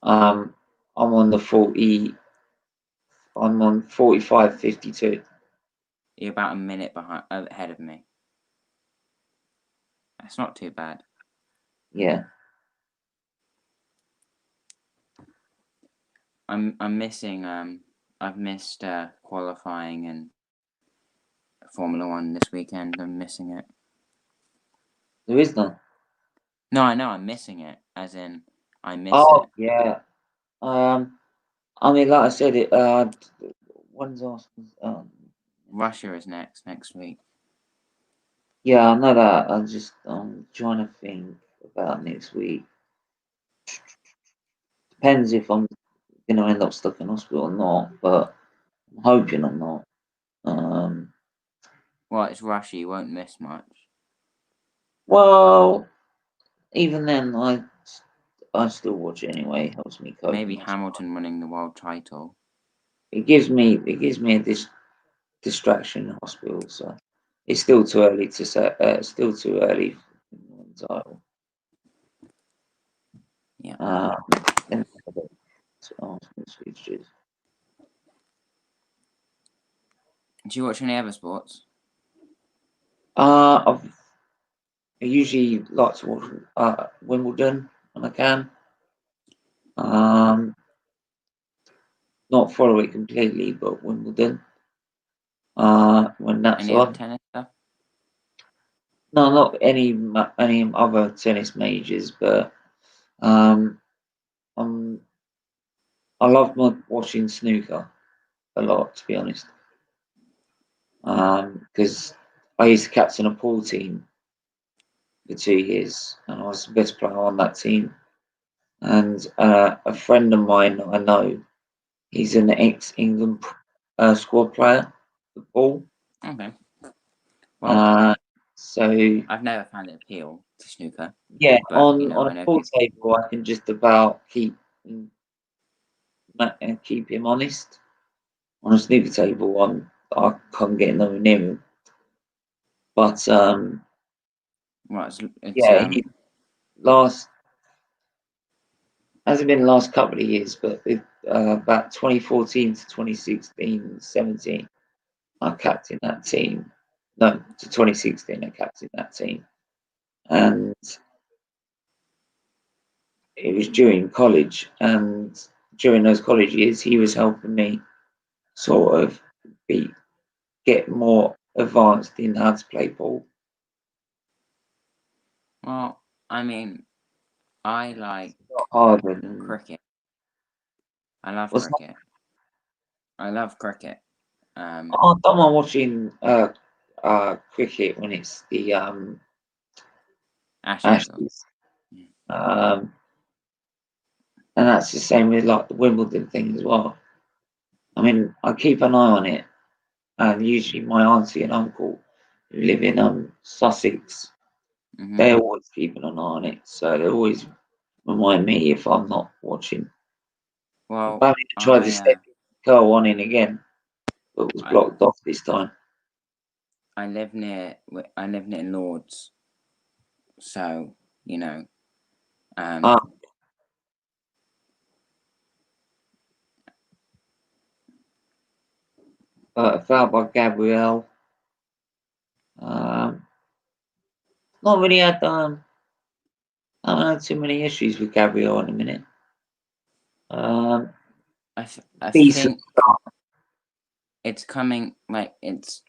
I'm on the 40. I'm on 45-52. You're about a minute ahead of me. That's not too bad. Yeah. I'm missing. I've missed qualifying and Formula One this weekend. I'm missing it. There is none. No, I know I'm missing it. As in, I miss it. Oh yeah. I mean, like I said, when's Arsenal? Russia is next week. Yeah, I know that. I'm trying to think about next week. Depends if I'm gonna end up stuck in hospital or not, but I'm hoping I'm not. Well, it's Russia. You won't miss much. Well, even then, I still watch it anyway. It helps me cope. Maybe Hamilton winning the world title. It gives me a distraction in hospital. So it's still too early to say. Still too early for the title. Yeah. Then Arsenal fixtures. Do you watch any other sports? I usually like to watch Wimbledon when I can. Not follow it completely, but Wimbledon. When that's Any other on. tennis stuff? No, not any other tennis majors, but um, I love watching snooker a lot, to be honest. Because I used to captain a pool team for 2 years, and I was the best player on that team. And a friend of mine I know, he's an ex-England squad player for pool. Okay. Well, So I've never found it appeal to snooker. yeah, But, on I a know pool people. table, I can just about keep him honest. On a snooker table, I can't get nowhere near him. But Well, it's yeah, he last hasn't been the last couple of years, but about 2014 to 2016, 17, I captained that team. No, to 2016, I captained that team, and it was during college. And during those college years, he was helping me sort of get more advanced in how to play pool. Well, I mean, I like Harder than cricket. I love what's that? cricket. I love cricket. I don't mind watching cricket when it's the Ashes. Ashes. And that's the same with like the Wimbledon thing as well. I mean, I keep an eye on it, and usually my auntie and uncle who live in Sussex, they're always keeping an eye on it, so they always remind me if I'm not watching. Well, Apparently, they tried to step go on in again, but was blocked off this time. I live near Lords, so Foul by Gabrielle. Not really had I haven't had too many issues with Gabrielle in a minute. I Decent think start. it's coming. Like it's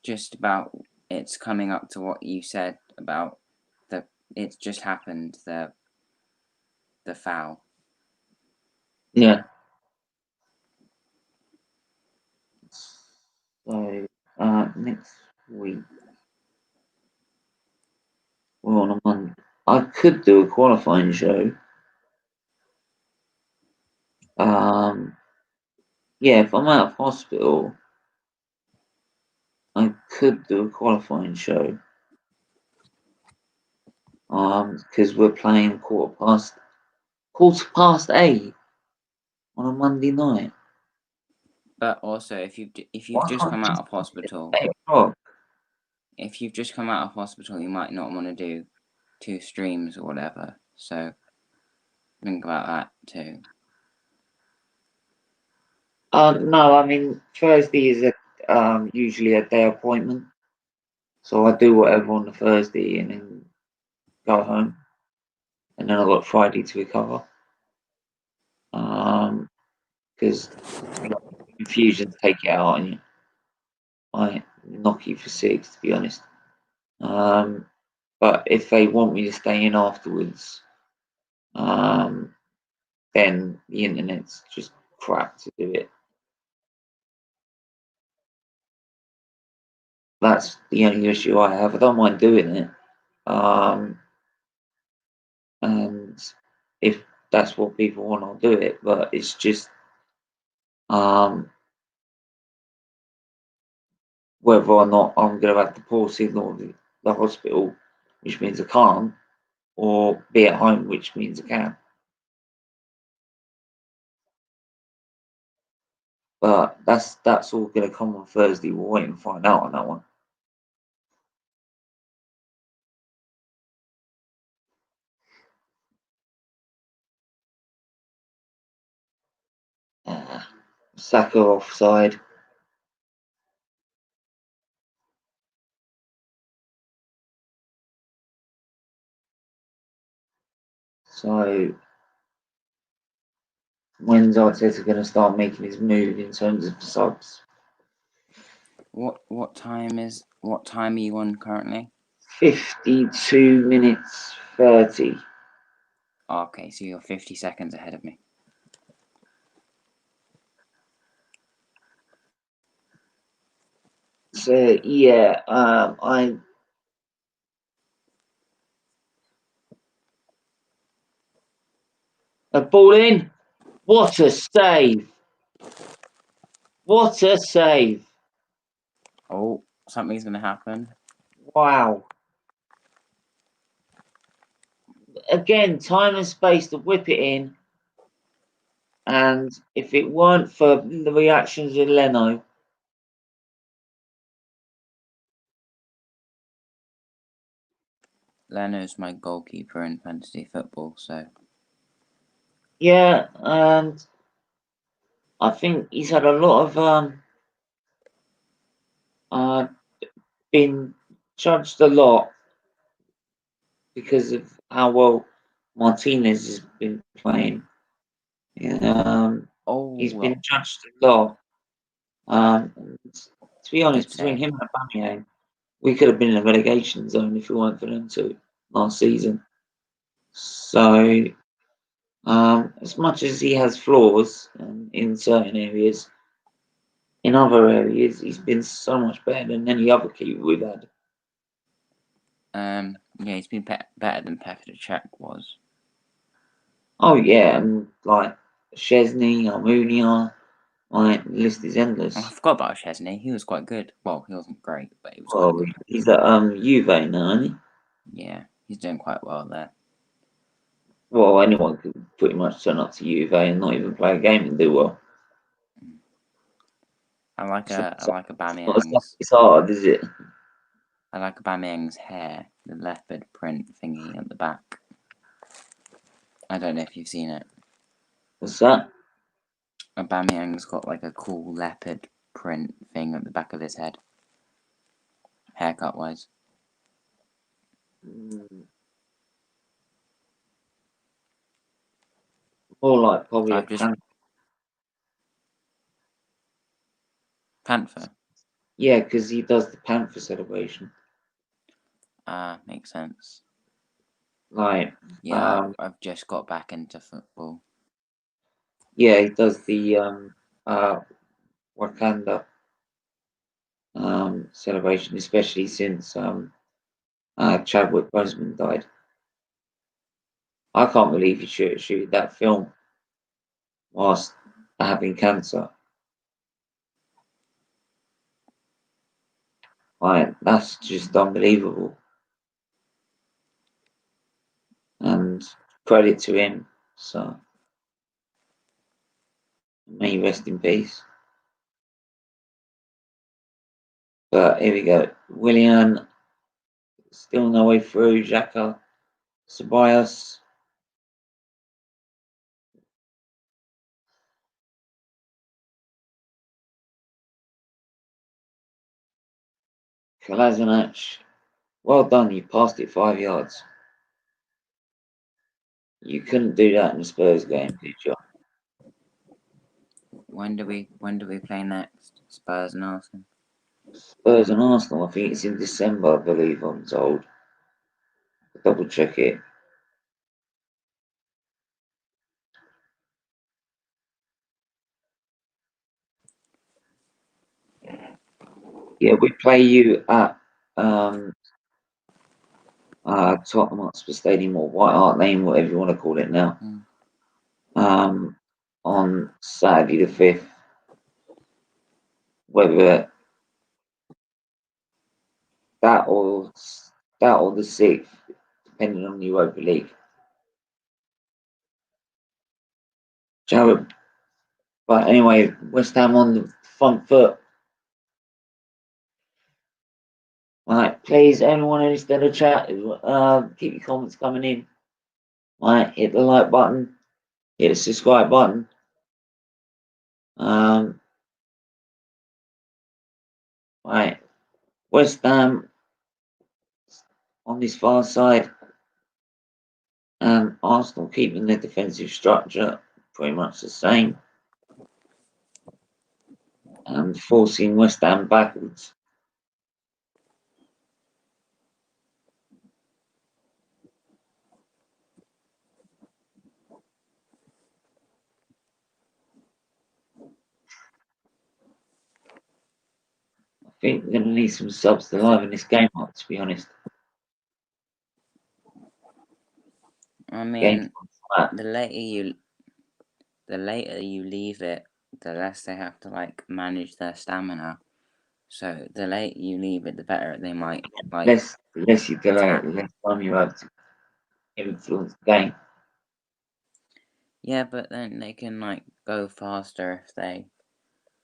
coming up to what you said about it's just happened, the foul. Yeah. So next week we're on a Monday. I could do a qualifying show. Yeah, if I'm out of hospital, I could do a qualifying show. Because we're playing quarter past 8 on a Monday night. But also, if you've Why just can't come I out just of hospital, 8 o'clock? if you've just come out of hospital, you might not want to do 2 streams or whatever. So think about that too. No, I mean Thursday is usually a day appointment, so I do whatever on the Thursday and then go home, and then I've got Friday to recover. Because confusions take it out on you. I knock you for 6, to be honest. But if they want me to stay in afterwards, then the internet's just crap to do it. that's the only issue I have. I don't mind doing it. And if that's what people want, I'll do it. But it's just whether or not I'm going to have the poor signal at the hospital, which means I can't, or be at home, which means I can. But that's all going to come on Thursday. We'll wait and find out on that one. Saka offside. So when's Arteta going to start making his move in terms of subs? What time are you on currently? 52 minutes 30. Okay, so you're 50 seconds ahead of me. So yeah, I a ball in. What a save! What a save! Oh, something's gonna happen. Wow. Again, time and space to whip it in. And if it weren't for the reactions of Leno, Leno's my goalkeeper in fantasy football, so yeah, and I think he's had a lot of been judged a lot because of how well Martinez has been playing. He's been judged a lot. To be honest, good between save. him and Aubameyang, we could have been in a relegation zone if it weren't for them two last season. So, as much as he has flaws in certain areas, in other areas he's been so much better than any other keeper we've had. Yeah, he's been better than Petr Cech was. Oh yeah, and like Chesney, Almunia, like the list is I endless. forgot about Chesney. He was quite good. Well, he wasn't great, but he was quite Well, good. he's at Juve now, isn't he? Yeah, he's doing quite well there. Well, anyone could pretty much turn up to Juve and not even play a game and do well. I like Not Aubameyang's. it's hard, is it? I like Aubameyang's hair, the leopard print thingy at the back. I don't know if you've seen it. What's that? Aubameyang's got like a cool leopard print thing at the back of his head, haircut wise. More like probably a I've just Panther. Yeah, because he does the Panther celebration. Makes sense. Like, Yeah, I've just got back into football. yeah, he does the Wakanda celebration, especially since Chadwick Boseman died. I can't believe he shoot that film whilst having cancer. Like, that's just unbelievable. And credit to him. So, may he rest in peace. But here we go. Willian, still no way through. Xhaka, Ceballos. Kolasinac. Well done, you passed it 5 yards. You couldn't do that in the Spurs game, did you? When do we play next? Spurs and Arsenal. Spurs and Arsenal, I think it's in December, I believe I'm told. Double check it. Yeah, we play you at Tottenham Hotspur Stadium or White Hart Lane, whatever you want to call it now. On Saturday the 5th. Whether that or the 6th, depending on the Europa League. Jared, but anyway, West Ham on the front foot. Right, please, anyone instead of chat, keep your comments coming in. Right, hit the like button, hit the subscribe button. Right, West Ham on this far side, and Arsenal keeping their defensive structure pretty much the same, and forcing West Ham backwards. I think we're going to need some subs to liven this game up, to be honest. I mean, the later you leave it, the less they have to like manage their stamina. So the later you leave it, the better they might like. Less you delay it, the less time you have to influence the game. Yeah, but then they can like go faster if they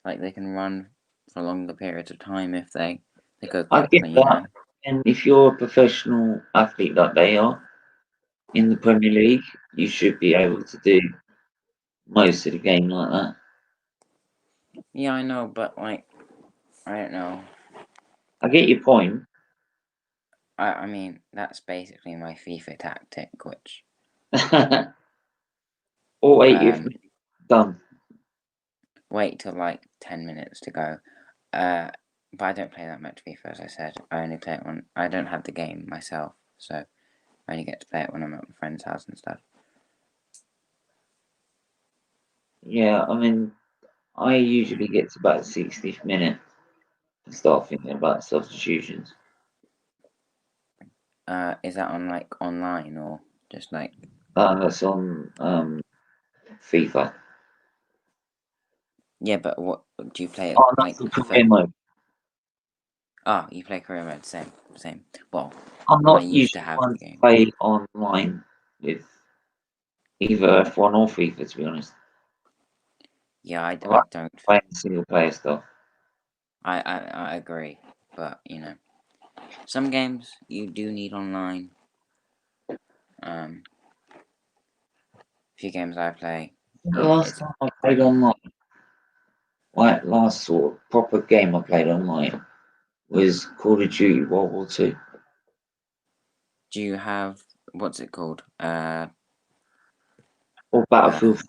can run for longer periods of time if they go I get quickly, that. And if you're a professional athlete like they are in the Premier League, you should be able to do most of the game like that. Yeah, I know, but like, I don't know. I get your point. I mean, that's basically my FIFA tactic, which Or wait, if done. wait till like 10 minutes to go. But I don't play that much FIFA, as I said. I only play it when I don't have the game myself, so I only get to play it when I'm at my friend's house and stuff. Yeah, I mean, I usually get to about the 60th minute and start thinking about substitutions. Is that on like online or just like? That's on FIFA. Yeah, but what do you play? Oh, Like that's the career mode. Oh, you play career mode, same. Well, I'm I not used to usually have one the to game. play online with either F1 or FIFA, to be honest. Yeah, I like don't. Playing single player stuff. I agree, but you know, some games you do need online. A few games I play. The last time I played online, like last sort of proper game I played online was Call of Duty World War II. Do you have what's it called? Or Battlefield 5.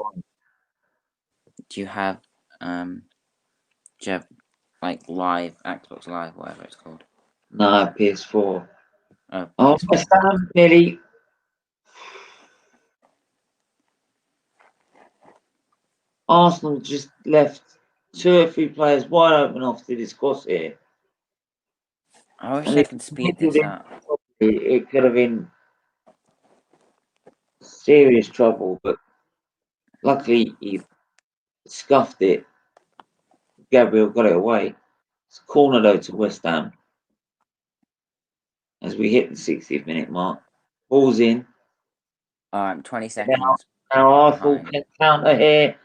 Do you have like live Xbox Live, whatever it's called? No, PS4. Oh, Oh, PS4. West Ham nearly. Arsenal just left 2 or 3 players wide open off to this cross here. I wish And I could speed this up. It could have been serious trouble, but luckily he scuffed it. Gabriel got it away. It's a corner though to West Ham as we hit the 60th minute mark. Ball's in. 20 seconds. Now Arsenal can counter here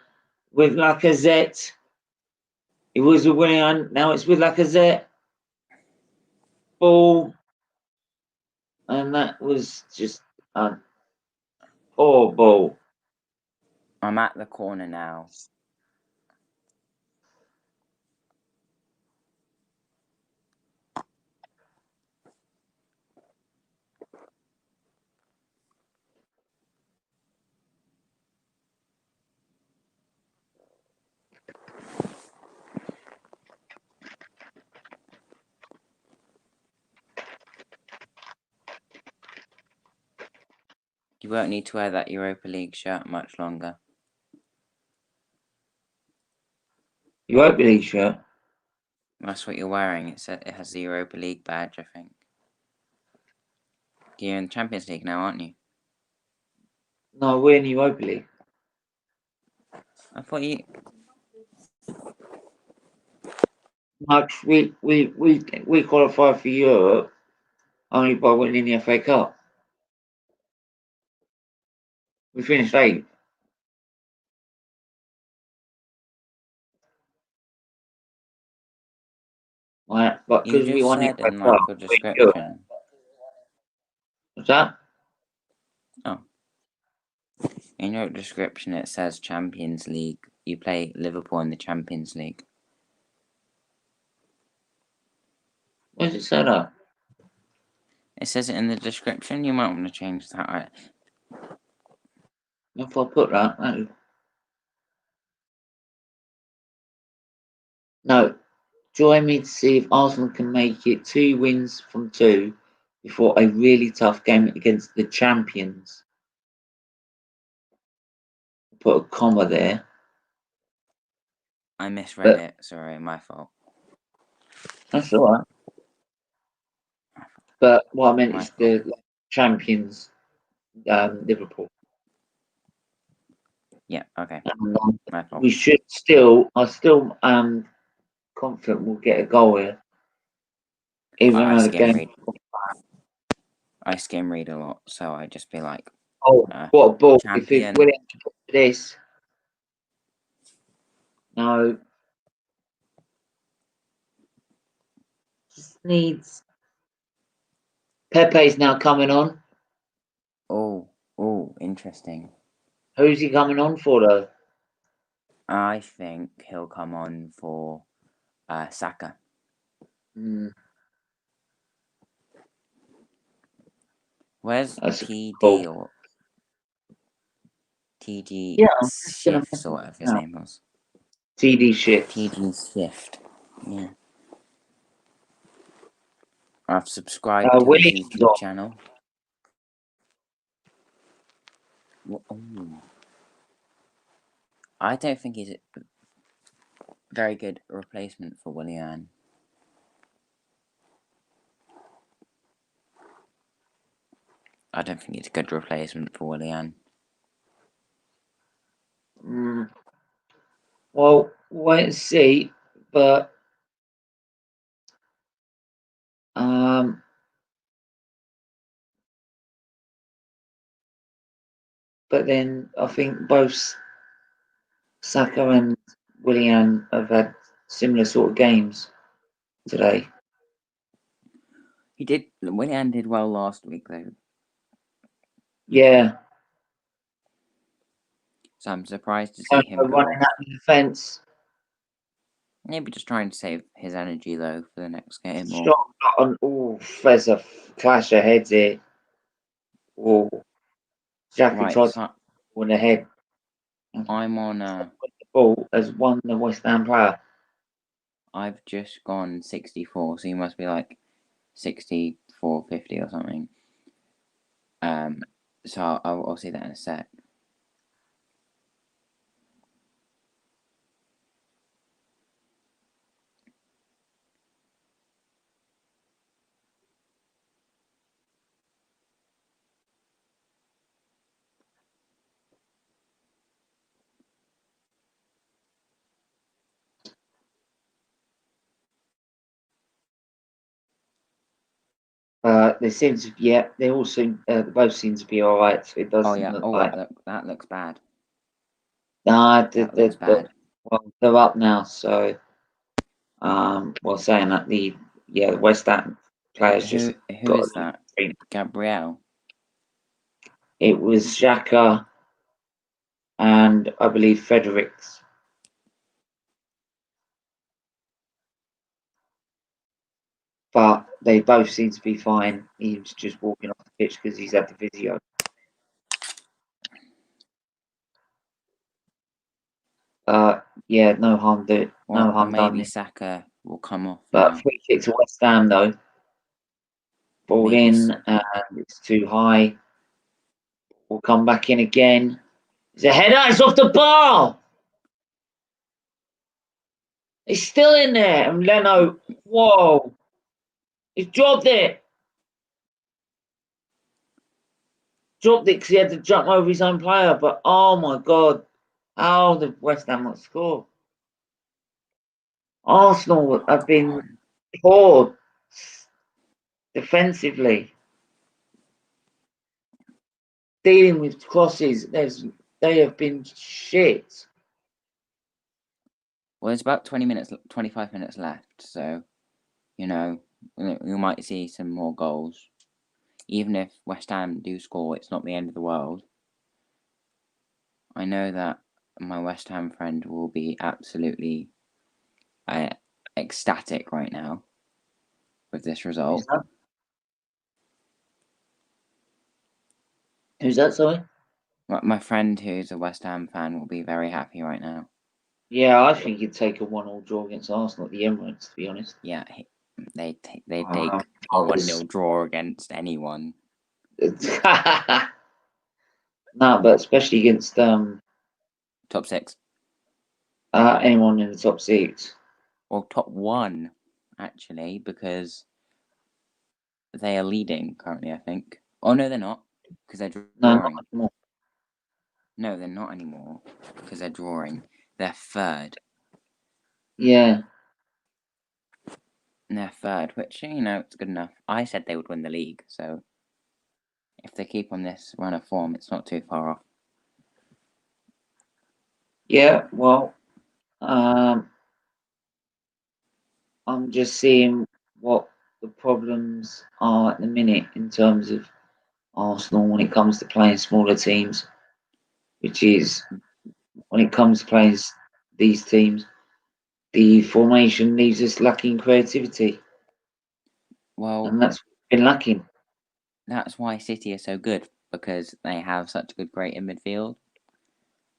with Lacazette. It was a winning. Now it's with Lacazette. Ball. And that was just a poor ball. I'm at the corner now. You won't need to wear that Europa League shirt much longer. Europa League shirt? That's what you're wearing. It has the Europa League badge, I think. You're in the Champions League now, aren't you? No, we're in the Europa League. I thought you. Like we qualified for Europe only by winning the FA Cup. We finished 8th. Right, but You because we just won the said FA in Cup, like your we're in Europe. description. What's that? Oh. In your description, it says Champions League. You play Liverpool in the Champions League. Where does it say that? It says it in the description. You might want to change that. If I put that, no. No. Join me to see if Arsenal can make it 2 wins from 2 before a really tough game against the champions. Put a comma there. I misread it. Sorry, my fault. That's all right. But what I meant is the champions, Liverpool. Yeah, okay. And, My fault. we should still, I'm still confident we'll get a goal here. Even though the game. I skim read a lot, so I just be like, oh, what a ball. If champion. it's William to this. No. Just needs. Pepe's now coming on. Oh, interesting. Who's he coming on for though? I think he'll come on for Saka. Where's TD or TG Shifts or whatever his name was? TD Shifts. TD Shift. Yeah. I've subscribed to his YouTube channel. I don't think he's a very good replacement for Willian. I don't think he's a good replacement for Willian. Well, wait and see, but then I think both Saka and Willian have had similar sort of games today. Willian did well last week though. Yeah. So I'm surprised to see him running at the defence. Maybe just trying to save his energy though for the next game. There's a clash of heads here. Oh, Jackie tried to win the head. I'm on the ball as one the West Ham player. I've just gone 64, so you must be like 64.50 or something. So I'll see that in a sec. They seem to, they all seem, both seem to be all right. So it doesn't look like that looks bad. Nah, looks bad. Well, they're up now, so saying that the West Ham players who is that? Gabriel. It was Xhaka and I believe Fredericks. But they both seem to be fine. He was just walking off the pitch because he's had the physio. No harm done. No harm done. Maybe Saka will come off. But free kick to West Ham though. Ball in and it's too high. We'll come back in again. It's a header. It's off the bar. It's still in there, and Leno, whoa, he's dropped it. Dropped it because he had to jump over his own player. But oh my god, how did West Ham not score? Arsenal have been poor defensively, dealing with crosses. They have been shit. Well, it's about 25 minutes left, so you know we might see some more goals. Even if West Ham do score, it's not the end of the world. I know that my West Ham friend will be absolutely ecstatic right now with this result. Who's that, sorry? My friend who's a West Ham fan will be very happy right now. Yeah, I think you'd take a 1-1 draw against Arsenal at the Emirates, to be honest. Yeah, they take a 1-0 draw against anyone. No, but especially against Top 6. Anyone in the top 6. Or top 1, actually, because they are leading currently, I think. Oh, no, they're not, because they're drawing. No, not anymore. No, they're not anymore, because they're drawing. They're third. Yeah. And they're third, which, it's good enough. I said they would win the league, so if they keep on this run of form, it's not too far off. Yeah, well, I'm just seeing what the problems are at the minute in terms of Arsenal when it comes to playing smaller teams, which is when it comes to playing these teams, the formation leaves us lacking creativity, Well, and that's been lacking. that's why City are so good, because they have such a great in midfield.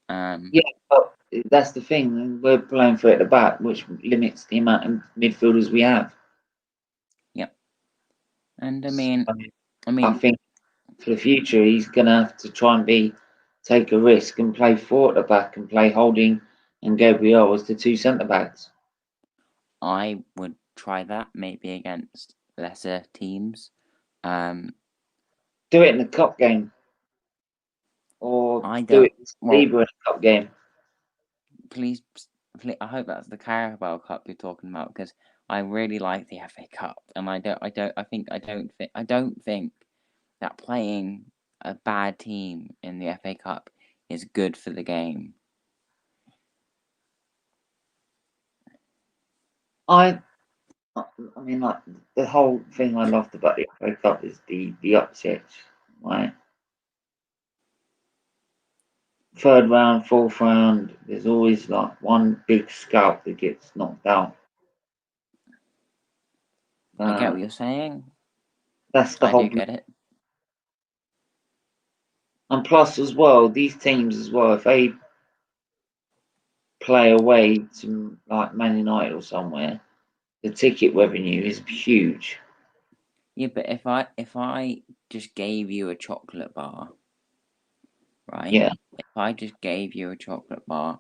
Yeah, but that's the thing. We're playing for it at the back, which limits the amount of midfielders we have. Yep. And I think for the future he's gonna have to try and take a risk and play 4 at the back and play Holding and Gabriel as the 2 centre backs. I would try that maybe against lesser teams. Do it in the cup game, or I do it don't. in the cup game. Please, I hope that's the Carabao Cup you're talking about, because I really like the FA Cup, and I don't think that playing a bad team in the FA Cup is good for the game. I mean, like, the whole thing I loved about the FA Cup is the upsets, right? Third round, fourth round, there's always like one big scalp that gets knocked out. I get what you're saying. That's the whole. I do get it. And plus, as well, these teams as well, if they play away to like Man United or somewhere, the ticket revenue is huge. Yeah, but if I just gave you a chocolate bar, right? Yeah. If I just gave you a chocolate bar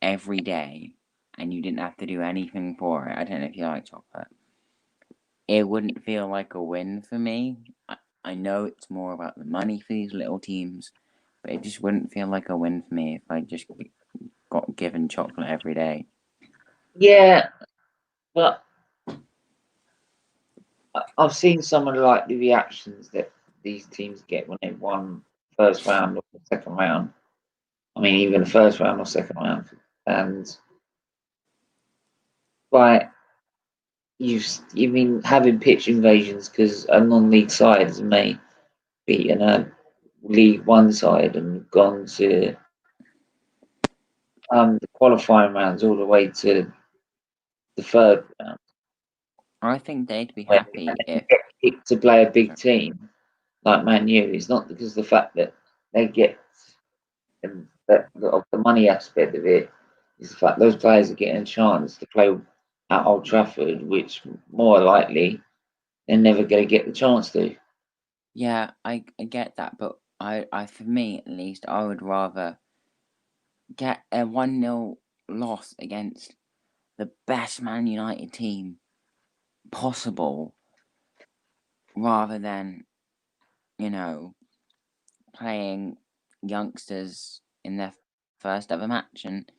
every day and you didn't have to do anything for it, I don't know if you like chocolate, it wouldn't feel like a win for me. I know it's more about the money for these little teams, but it just wouldn't feel like a win for me if I just got given chocolate every day. Yeah, but I've seen some of the reactions that these teams get when they won first round or second round. I mean, even the first round or second round, and like you've been having pitch invasions because a non-league side has beaten a League One side and gone to the qualifying rounds all the way to the third round. I think they'd be happy if get picked to play a big team like Man U. It's not because of the fact that they get the money aspect of it. Is the fact those players are getting a chance to play at Old Trafford, which more likely they're never going to get the chance to. Yeah, I get that, but I for me at least, I would rather get a 1-0 loss against the best Man United team possible, rather than, playing youngsters in their first ever match, and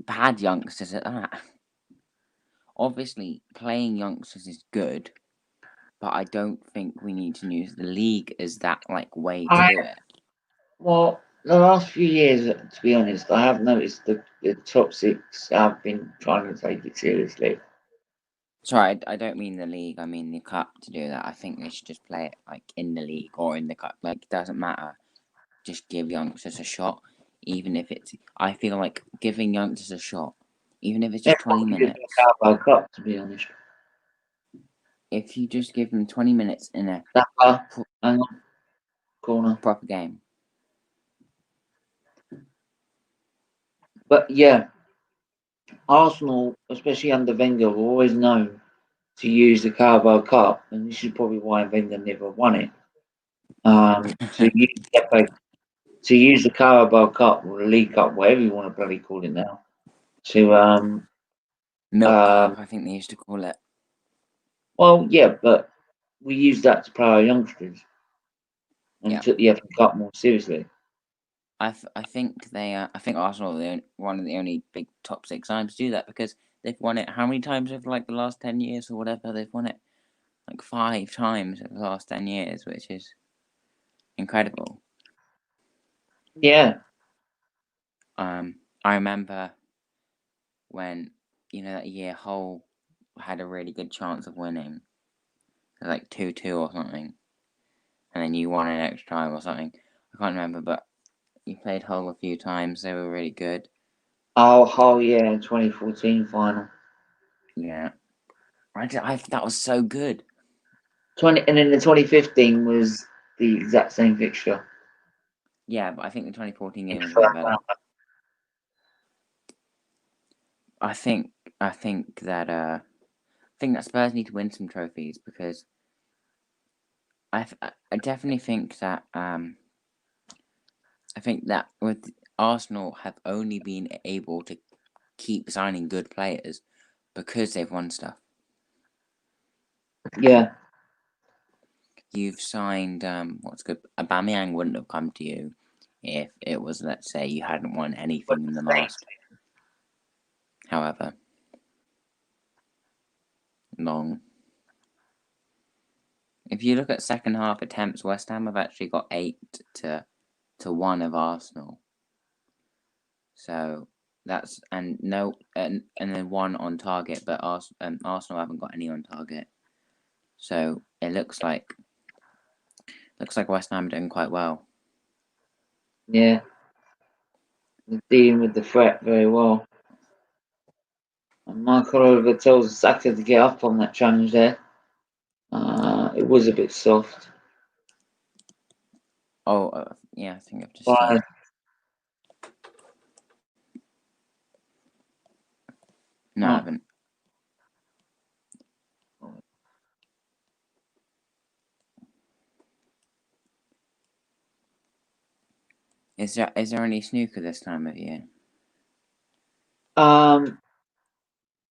bad youngsters at that. Obviously, playing youngsters is good, but I don't think we need to use the league as that way to do it. Well, the last few years, to be honest, I have noticed the top six have been trying to take it seriously. Sorry, I don't mean the league. I mean the cup to do that. I think they should just play it in the league or in the cup. It doesn't matter. Just give youngsters a shot, even if it's. I feel like giving youngsters a shot, even if it's just 20 minutes. Carabao Cup, to be honest. If you just give them 20 minutes in a Hang on. Corner. proper game. But yeah, Arsenal, especially under Wenger, were always known to use the Carabao Cup, and this is probably why Wenger never won it. To use the Carabao Cup or the League Cup, whatever you want to bloody call it now, to Milk Cup, I think they used to call it. Well, yeah, but we used that to play our youngsters and took the FA Cup more seriously. I think I think Arsenal are one of the only big top six sides to do that, because they've won it how many times over the last 10 years or whatever? They've won it 5 times in the last 10 years, which is incredible. Yeah. I remember when, that year Hull had a really good chance of winning, 2-2 or something, and then you won in extra time or something. I can't remember, but you played Hull a few times. They were really good. Oh yeah, 2014 final. Yeah, that was so good. And then the 2015 was the exact same fixture. Yeah, but I think the 2014 game was a bit better. I think that Spurs need to win some trophies, because I definitely think that with Arsenal have only been able to keep signing good players because they've won stuff. Yeah. You've signed what's good. Aubameyang wouldn't have come to you if it was, let's say, you hadn't won anything in the last, however long. If you look at second half attempts, West Ham have actually got 8 to 1 of Arsenal. So that's and then 1 on target, but Arsenal haven't got any on target. So it looks like West Ham are doing quite well. Yeah. They're dealing with the threat very well. And Michael Oliver tells Saka to get up on that challenge there. It was a bit soft. Yeah, I think I've just seen. No, I haven't. Is there any snooker this time of year?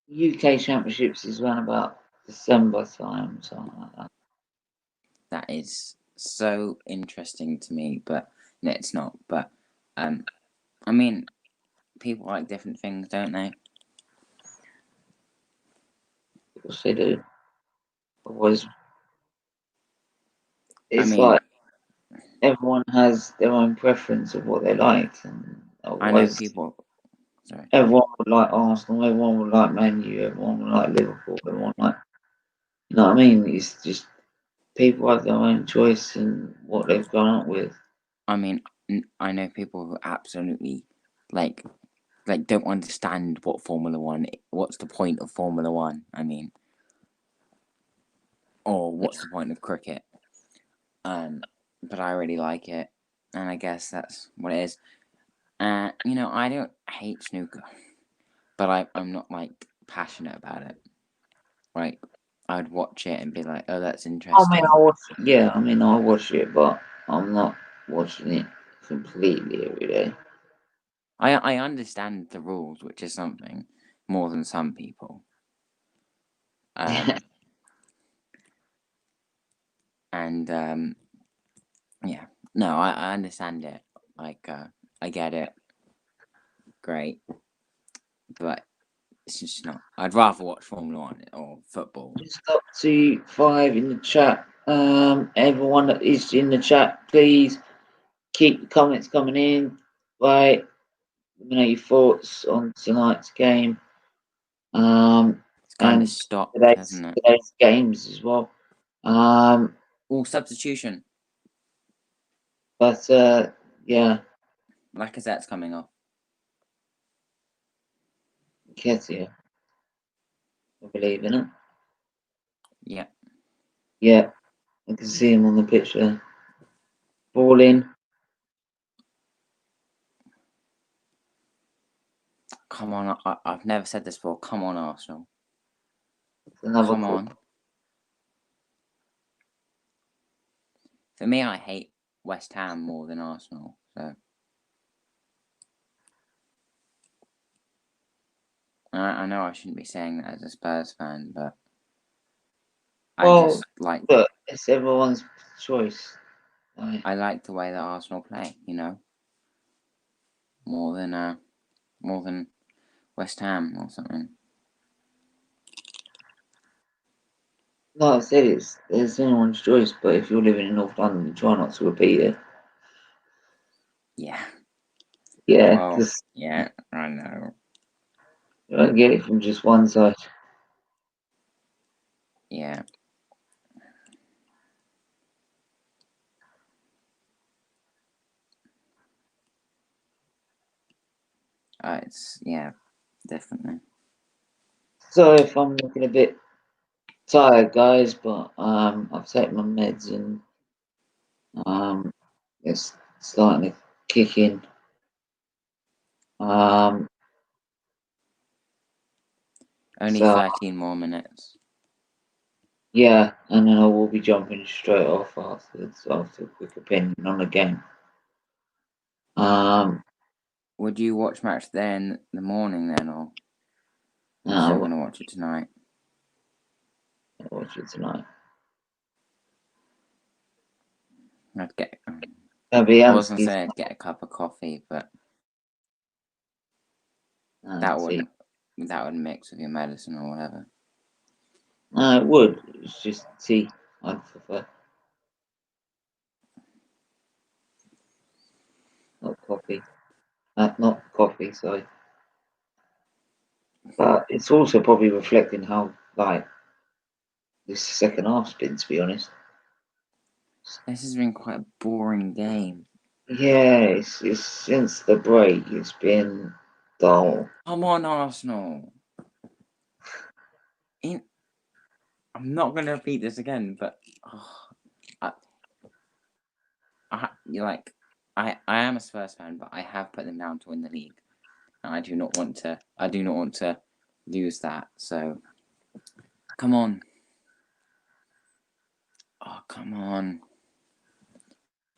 UK Championships is around about December time, something like that. That is so interesting to me, but no, it's not. But I mean, people like different things, don't they? Of course they do. Otherwise, it's everyone has their own preference of what they like, and I know people. Sorry. Everyone would like Arsenal. Everyone would like Man U. Everyone would like Liverpool. Everyone you know what I mean? It's just people have their own choice in what they've gone up with. I mean, I know people who absolutely don't understand what Formula One. What's the point of Formula One? I mean, or what's the point of cricket? But I really like it, and I guess that's what it is. I don't hate snooker, but I'm not passionate about it. I'd watch it and be like, "Oh, that's interesting." I watch it, but I'm not watching it completely every day. I understand the rules, which is something, more than some people. And yeah, no, I understand it. Like, I get it. Great, but it's just not. I'd rather watch Formula One or football. Just up to 5 in the chat. Everyone that is in the chat, please keep the comments coming in. Right, let me know your thoughts on tonight's game. It's kind and of stopped, hasn't it? today's games as well. All substitution. But yeah, Lacazette's coming off. Ketia, I believe in it. Yeah. Yeah, I can see him on the picture. Ball in. Come on, I've never said this before. Come on, Arsenal. Another Come call. on. For me, I hate West Ham more than Arsenal. So I know I shouldn't be saying that as a Spurs fan, but I just like. Look, it's everyone's choice. Right. I like the way that Arsenal play. You know, more than West Ham or something. Like I said, it's anyone's choice. But if you're living in North London, try not to repeat it. Yeah. Yeah, Well, because yeah, I know. you don't get it from just one side. Yeah. It's definitely. Sorry if I'm looking a bit tired, guys, but I've taken my meds and it's starting to kick in. Only So 13 more minutes. yeah, and then I will be jumping straight off afterwards after a quick opinion on the game. Would you watch match there in the morning then, or are you No, still gonna watch it tonight? I'll watch it tonight. I'd get. I was gonna say I'd get a cup of coffee, but that wouldn't mix with your medicine or whatever. No, it would. It's just tea. I prefer. Not coffee. Not coffee, sorry. But it's also probably reflecting how like this second half's been, to be honest. This has been quite a boring game. Yeah, it's since the break, it's been dull. Come on, Arsenal. I'm not gonna repeat this again, but I am a Spurs fan, but I have put them down to win the league, and I do not want to lose that. So, come on. Oh, come on.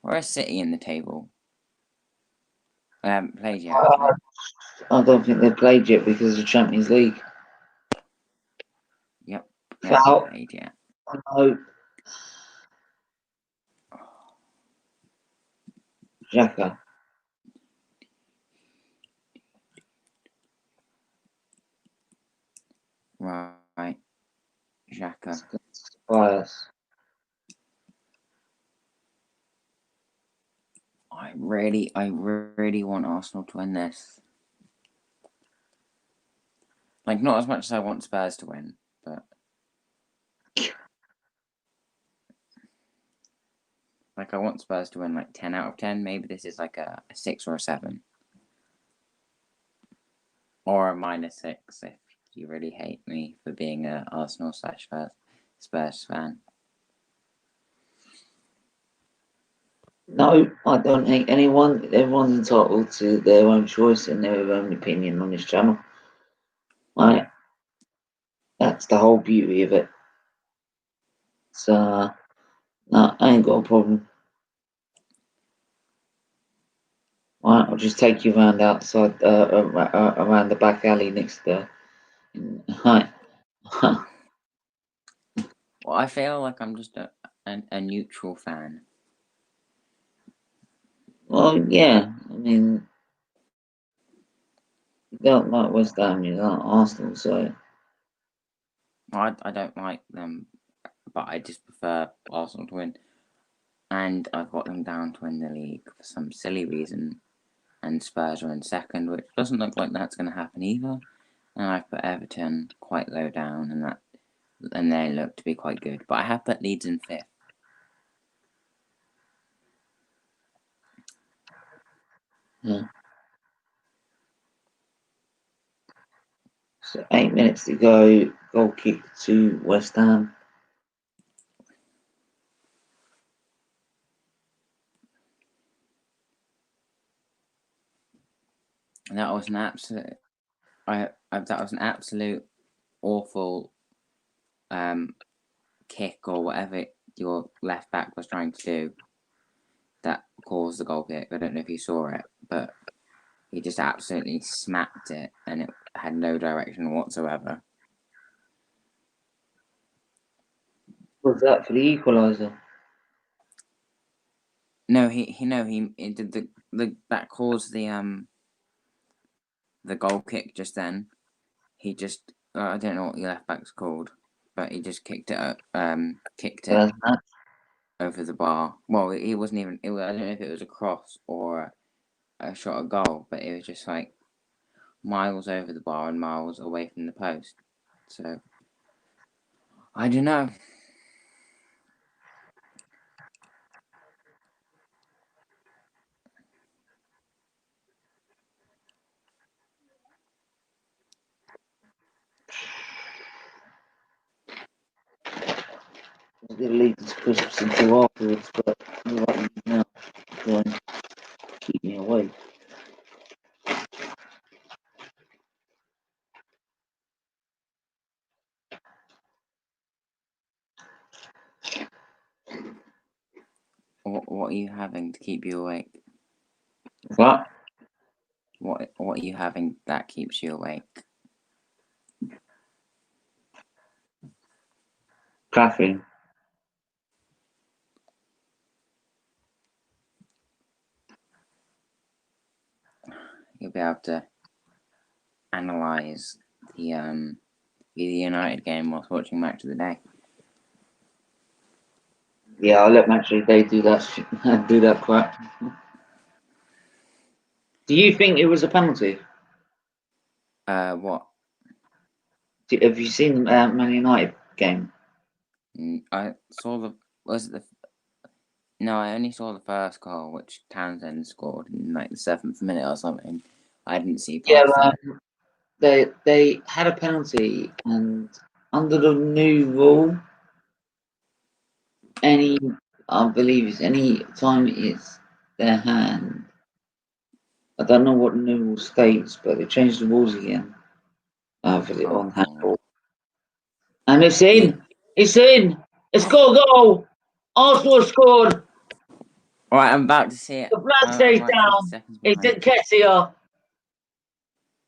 Where's City in the table? I haven't played yet. Actually. I don't think they've played yet because of the Champions League. Yep, they haven't played yet. No. Xhaka. Right. Xhaka. Bias. I really want Arsenal to win this. Like, not as much as I want Spurs to win, but like I want Spurs to win like 10 out of 10. Maybe this is like a 6 or a 7. Or a -6 if you really hate me for being a Arsenal / Spurs fan. No, I don't hate anyone. Everyone's entitled to their own choice and their own opinion on this channel. Right? That's the whole beauty of it. So, no, I ain't got a problem. Right, I'll just take you around outside, around the back alley next to Right. Well, I feel like I'm just a neutral fan. Well, yeah. I mean, you don't like West Ham, you like Arsenal, so I don't like them, but I just prefer Arsenal to win. And I've got them down to win the league for some silly reason. And Spurs are in second, which doesn't look like that's going to happen either. And I've put Everton quite low down, and they look to be quite good. But I have put Leeds in fifth. yeah. So 8 minutes to go. Goal kick to West Ham. And that was an absolute. That was an absolute awful kick or whatever your left back was trying to do that caused the goal kick. I don't know if you saw it, but he just absolutely smacked it and it had no direction whatsoever. Was that for the equaliser? No, he did the that caused the goal kick just then. He just I don't know what the left back's called, but he just kicked it over the bar. Well, it wasn't even. I don't know if it was a cross or a shot at goal, but it was just like miles over the bar and miles away from the post. So I don't know. I was going to leave this crisps until afterwards, but you're right now. Try and keep me awake. What are you having to keep you awake? What? What are you having that keeps you awake? Caffeine. You'll be able to analyze the United game whilst watching Match of the Day. Yeah, I'll let Match of the Day do that do that crap. Do you think it was a penalty? What? Have you seen the Man United game? I saw the was it the no, I only saw the first goal, which Townsend scored in like the 7th minute or something. I didn't see Yeah, past that. they had a penalty, and under the new rule, I believe it's any time it's their hand. I don't know what the new rule states, but they changed the rules again for the on handball. And it's in. Yeah. It's in. It's got a goal. Arsenal scored. Alright, I'm about to see it. The flag I'm stays like 50 down. seconds It's behind. Nketiah.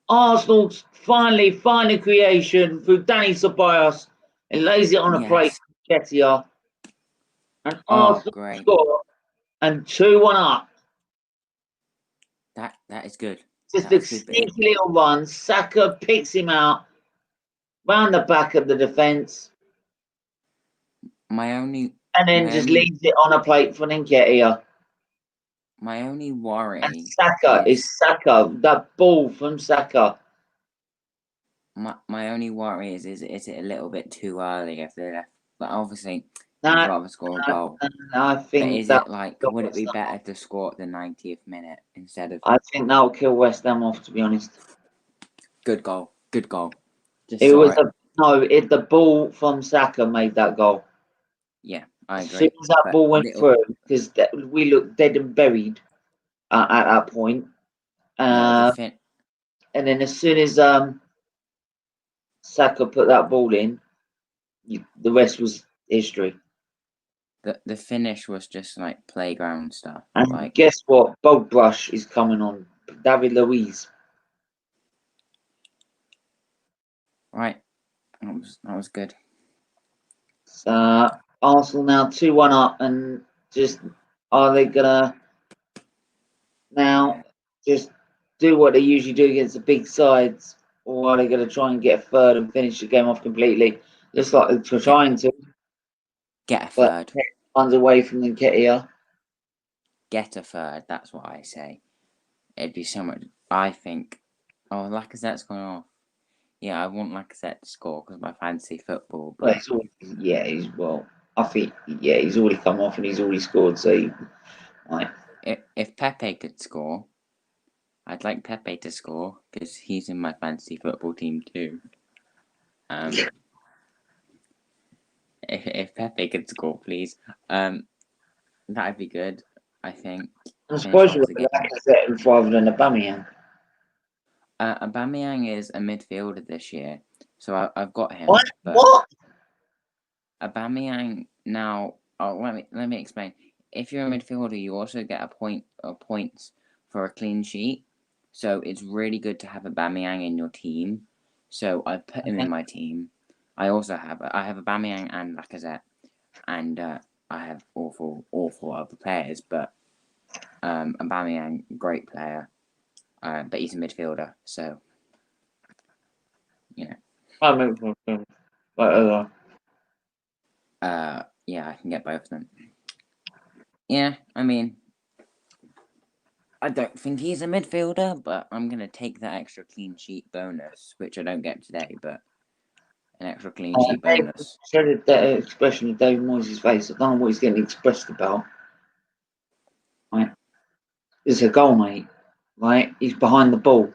Arsenal finally find a creation through Danny Ceballos and lays it on a plate Yes. for Nketiah. And Oh, Arsenal great. score and 2-1 up. That is good. Just a That's good, sneaky little run. Saka picks him out round the back of the defence My only and then just leaves it on a plate for Nketiah. And worry Saka is is Saka. That ball from Saka. my only worry is it a little bit too early if they left? But obviously, No, you'd rather score a goal. I But think is that it like would it be better to score at the 90th minute instead of I think that'll kill West Ham off. To be honest, good goal? Good goal. Just it saw was it. the ball from Saka made that goal. Yeah, I As soon agree. as that But ball went little, through, because we looked dead and buried at that point. yeah, the And then as soon as Saka put that ball in, the rest was history. the finish was just like playground stuff. And Like guess what? Bold Brush is coming on. David Luiz. Right, that was good. So Arsenal now 2-1 up, and just are they gonna now just do what they usually do against the big sides, or are they gonna try and get a third and finish the game off completely? Looks like they're trying to, Get a but third. runs away from Nketiah. Get a third. That's what I say. It'd be so much. I think. Oh, Lacazette's gone off. Yeah, I want Lacazette to score because my fantasy football. Well, But he's already, yeah, I think he's already come off and he's already scored. So, like, if Pepe could score, I'd like Pepe to score because he's in my fantasy football team too. If Pepe could score, please. That'd be good. I think. I'm Finish surprised you off the went game. Lacazette rather than Aubameyang. Aubameyang is a midfielder this year, so I've got him. What? But What? Aubameyang now. Oh, let me explain. If you're a midfielder, you also get points for a clean sheet. So it's really good to have Aubameyang in your team. So I put him in my team. I have Aubameyang and Lacazette, and I have awful other players. But Aubameyang, great player, but he's a midfielder. So you know. I mean, but, Yeah, I can get both of them. Yeah, I mean, I don't think he's a midfielder, but I'm going to take that extra clean sheet bonus, which I don't get today, but an extra clean sheet bonus. Shredded that expression of David Moyes' face. I don't know what he's getting expressed about. Right? It's a goal, mate. Right? He's behind the ball.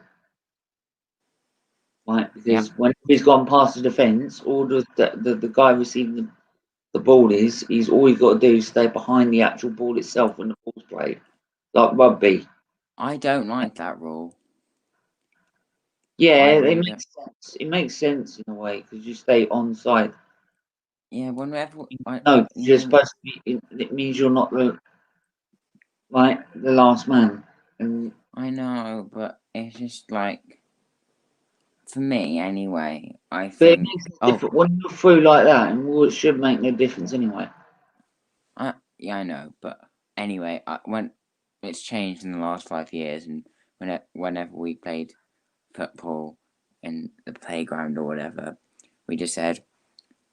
Right? Because when he's gone past the defence, all the guy receiving the ball he's all you've got to do is stay behind the actual ball itself when the ball's played. Like rugby. I don't like that rule. Yeah, really it makes sense. It makes sense in a way because you stay on side. Yeah, You're supposed to be. It means you're not the last man. And I know, but it's just like, for me anyway, I but it think. makes it different when you're through like that, and it should make no difference anyway. Yeah, I know, but anyway, when it's changed in the last 5 years, and whenever we played football in the playground or whatever, we just said,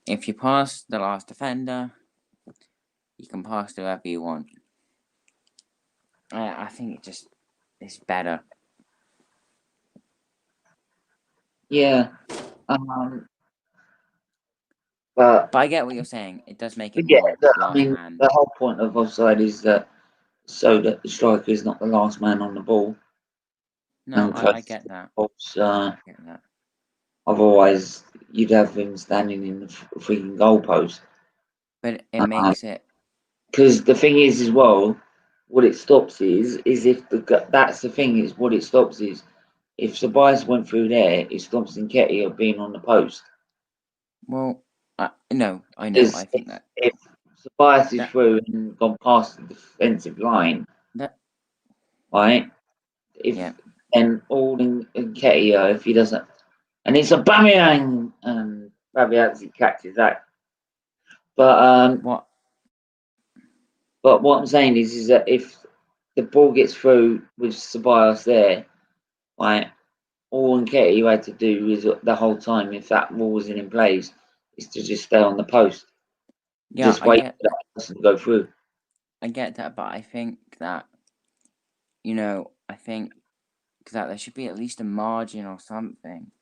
if you pass the last defender, you can pass to whoever you want. I think it's better. Yeah. But I get what you're saying. It does make it yeah, more last man. the whole point of offside is that so that the striker is not the last man on the ball. No, And I get that. I get that. Otherwise, you'd have him standing in the freaking goalpost. But it makes it. Because the thing is, as well, what it stops is if that's the thing is what it stops is if Tobias went through there, it stops Nketiah being on the post. Well, no, I know. Because I think that if Tobias is through and gone past the defensive line, right? Then all in Nketiah, if he doesn't, and it's Aubameyang, Bobby actually catches that. But what? But what I'm saying is that if the ball gets through with Ceballos there, right, all Nketiah had to do is the whole time, if that ball wasn't in place, is to just stay on the post. Yeah, Just wait for that person to go through. I get that, but I think that I think that there should be at least a margin or something.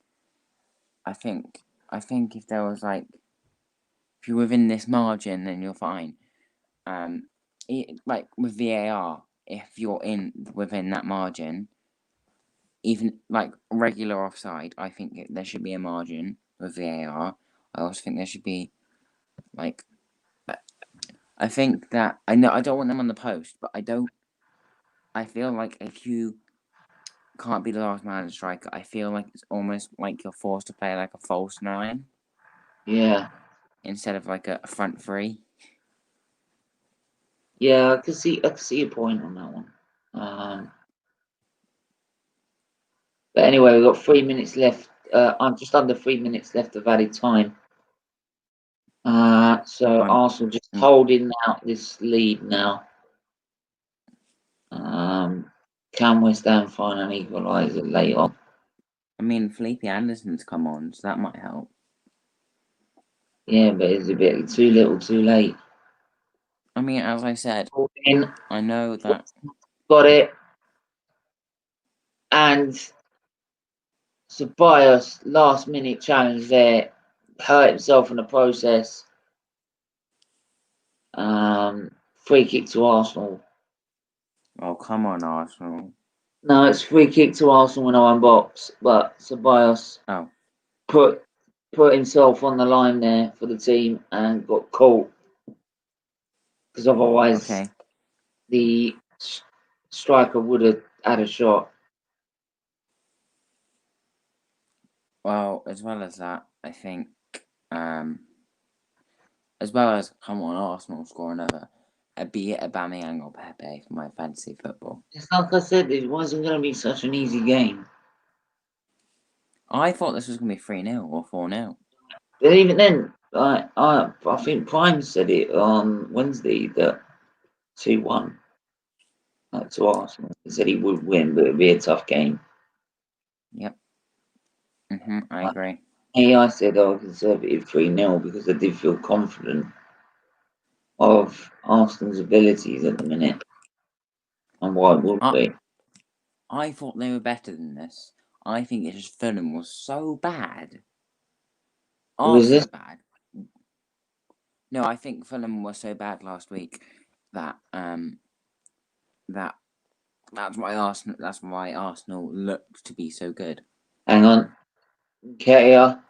I think if there was if you're within this margin, then you're fine. Like with VAR, if you're within that margin, even like regular offside, I think there should be a margin with VAR. I also think there should be I think that I know I don't want them on the post, but I feel like if you can't be the last man to striker, I feel like it's almost like you're forced to play like a false nine. Yeah. Instead of like a front three. Yeah, I can see your point on that one. But anyway, we've got 3 minutes left I'm just under 3 minutes left of added time. So Arsenal just holding out this lead now. Can West Ham find an equaliser late on? I mean, Felipe Anderson's come on, so that might help. Yeah, but it's a bit too little, too late. I mean, as I said, I know that. Got it. And Ceballos, last minute challenge there, hurt himself in the process. Free kick to Arsenal. Oh, come on, Arsenal. No, it's free kick to Arsenal in our box, but Ceballos put himself on the line there for the team and got caught. Because otherwise, the striker would have had a shot. Well, as well as that, I think, as well as, come on, Arsenal score another, be it Aubameyang or Pepe for my fantasy football. It's like I said, it wasn't going to be such an easy game. I thought this was going to be 3-0 or 4-0. But even then, I think Prime said it on Wednesday that 2-1 to Arsenal. He said he would win, but it'd be a tough game. Yep. I agree. I said conservative 3-0 because I did feel confident of Arsenal's abilities at the minute. And why would we? I thought they were better than this. I think it's just Fulham was so bad. So bad. No, I think Fulham was so bad last week that that's why Arsenal looked to be so good. Hang on. Ketia.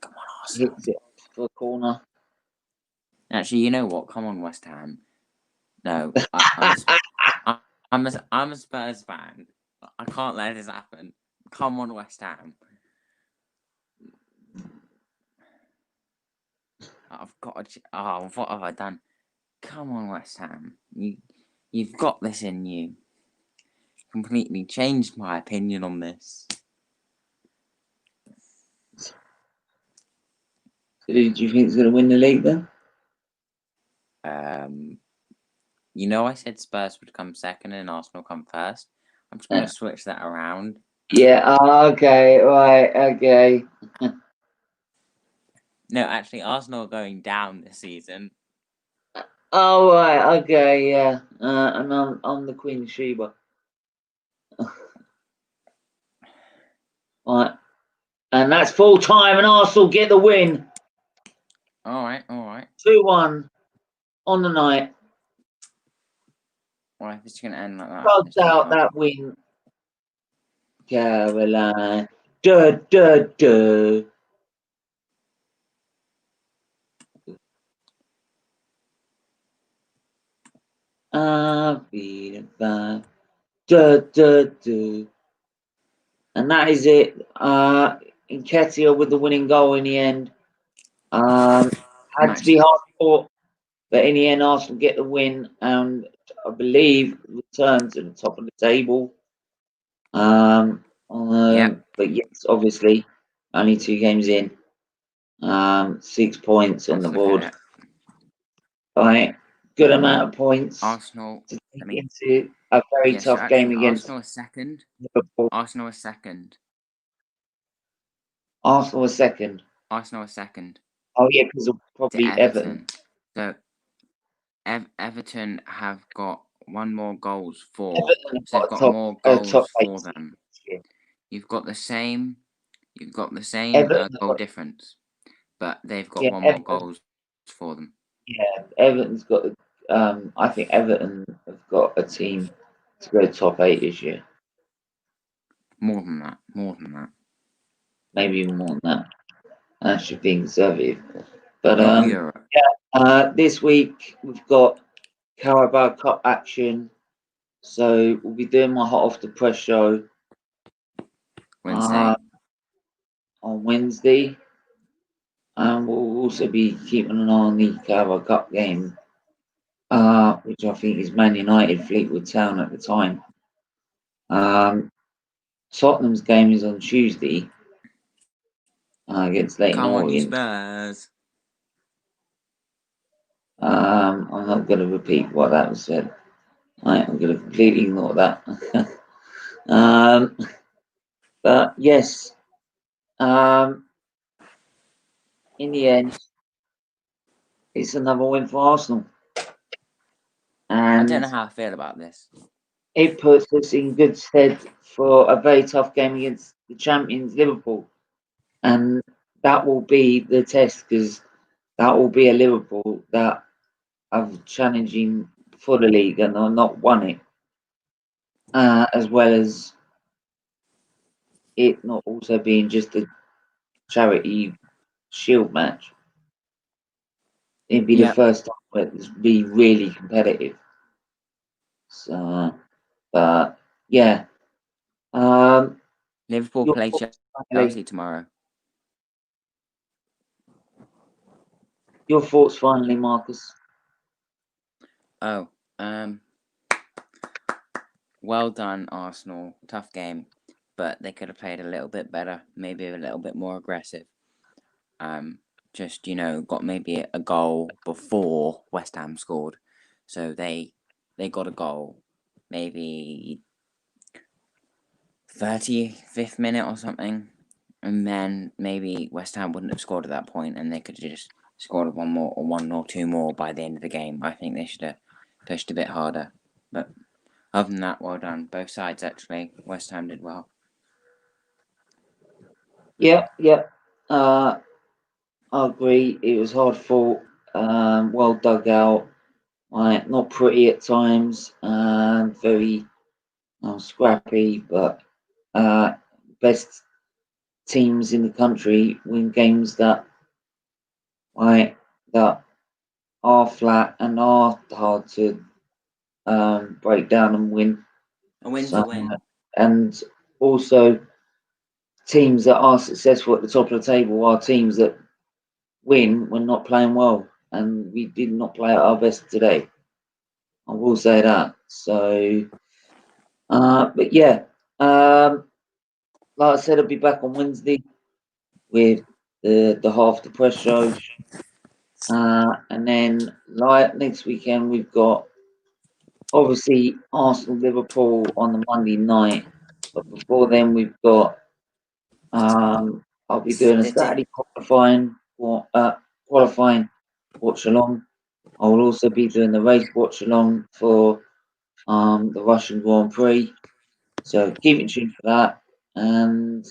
Come on, Arsenal. Hits it for a corner. Actually, you know what? Come on, West Ham. No, I'm a Spurs fan. I can't let this happen. Come on, West Ham. I've got to. Oh, what have I done? Come on, West Ham. You've got this in you. Completely changed my opinion on this. So do you think he's going to win the league then? You know, I said Spurs would come second and Arsenal come first. I'm just going to switch that around. Yeah. Okay. Right. Okay. No, actually, Arsenal are going down this season. Oh right. Okay. Yeah. And I'm the Queen of Sheba. Right. And that's full time, and Arsenal get the win. All right. 2-1 on the night. Well, if it's going to end like that. Closed out that win. Caroline. Duh. I'll be the vibe. Duh. And that is it. Nketiah with the winning goal in the end. Had to be hard fought, but in the end, Arsenal get the win and I believe return to the top of the table. But yes, obviously, only 2 games in. 6 points on the board. Right, good amount of points. Arsenal to take into a very tough game against Arsenal is second. Liverpool. Arsenal is second. Oh yeah, because of probably Everton. So Everton have got one more goals for. So they've got more goals for them. You've got the same goal difference, but they've got one more goals for them. Yeah, Everton's got. I think Everton have got a team to go top 8 this year. More than that. Maybe even more than that. That should be conservative. But this week we've got Carabao Cup action. So we'll be doing my hot off the press show on Wednesday. And we'll also be keeping an eye on the Carabao Cup game, which I think is Man United Fleetwood Town at the time. Tottenham's game is on Tuesday against Leighton Come on, you Orient. Spurs. I'm not going to repeat what that was said. I'm going to completely ignore that. But yes, in the end, it's another win for Arsenal. I don't know And how I feel about this. it puts us in good stead for a very tough game against the champions, Liverpool. And that will be the test, because that will be a Liverpool that are challenging for the league and are not won it, as well as it not also being just a charity shield match. It'd be the first time where it'd be really competitive. So, but yeah, Liverpool your play thoughts Chelsea tomorrow. Your thoughts finally, Marcus. Oh, well done, Arsenal. Tough game, but they could have played a little bit better, maybe a little bit more aggressive. Just got maybe a goal before West Ham scored, so they got a goal, maybe 35th minute or something, and then maybe West Ham wouldn't have scored at that point, and they could have just scored one or two more by the end of the game. I think they should have pushed a bit harder, but other than that, well done. Both sides, actually. West Ham did well. Yeah. I agree. It was hard fought, well dug out, not pretty at times, very scrappy, but best teams in the country win games that that are flat and are hard to break down and win. A win's So, a win. and also teams that are successful at the top of the table are teams that win when not playing well, and we did not play at our best today. I will say that. So, but yeah, like I said, I'll be back on Wednesday with the half the press show, and then like next weekend we've got obviously Arsenal Liverpool on the Monday night, but before then we've got I'll be doing a City. Saturday qualifying Watchalong. I will also be doing the race Watchalong for the Russian Grand Prix. So keep in tune for that. And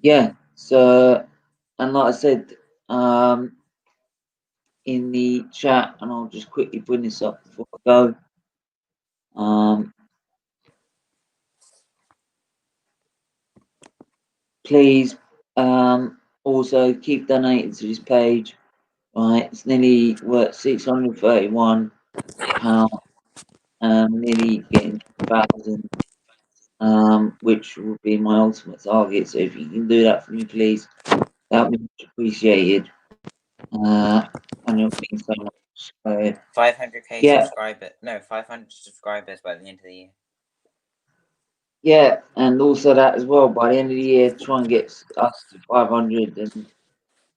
yeah, so and like I said, in the chat, and I'll just quickly bring this up before I go. Please also keep donating to this page. Right, it's nearly worth £631, nearly getting 1,000, which would be my ultimate target. So if you can do that for me, please, that would be much appreciated. And it'll mean so much. So 500k yeah, subscribers. No, 500 subscribers by the end of the year. yeah, and also that as well. By the end of the year, try and get us to 500 and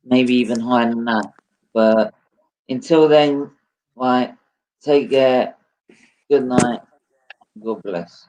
maybe even higher than that. But until then, right, take care. Good night. God bless.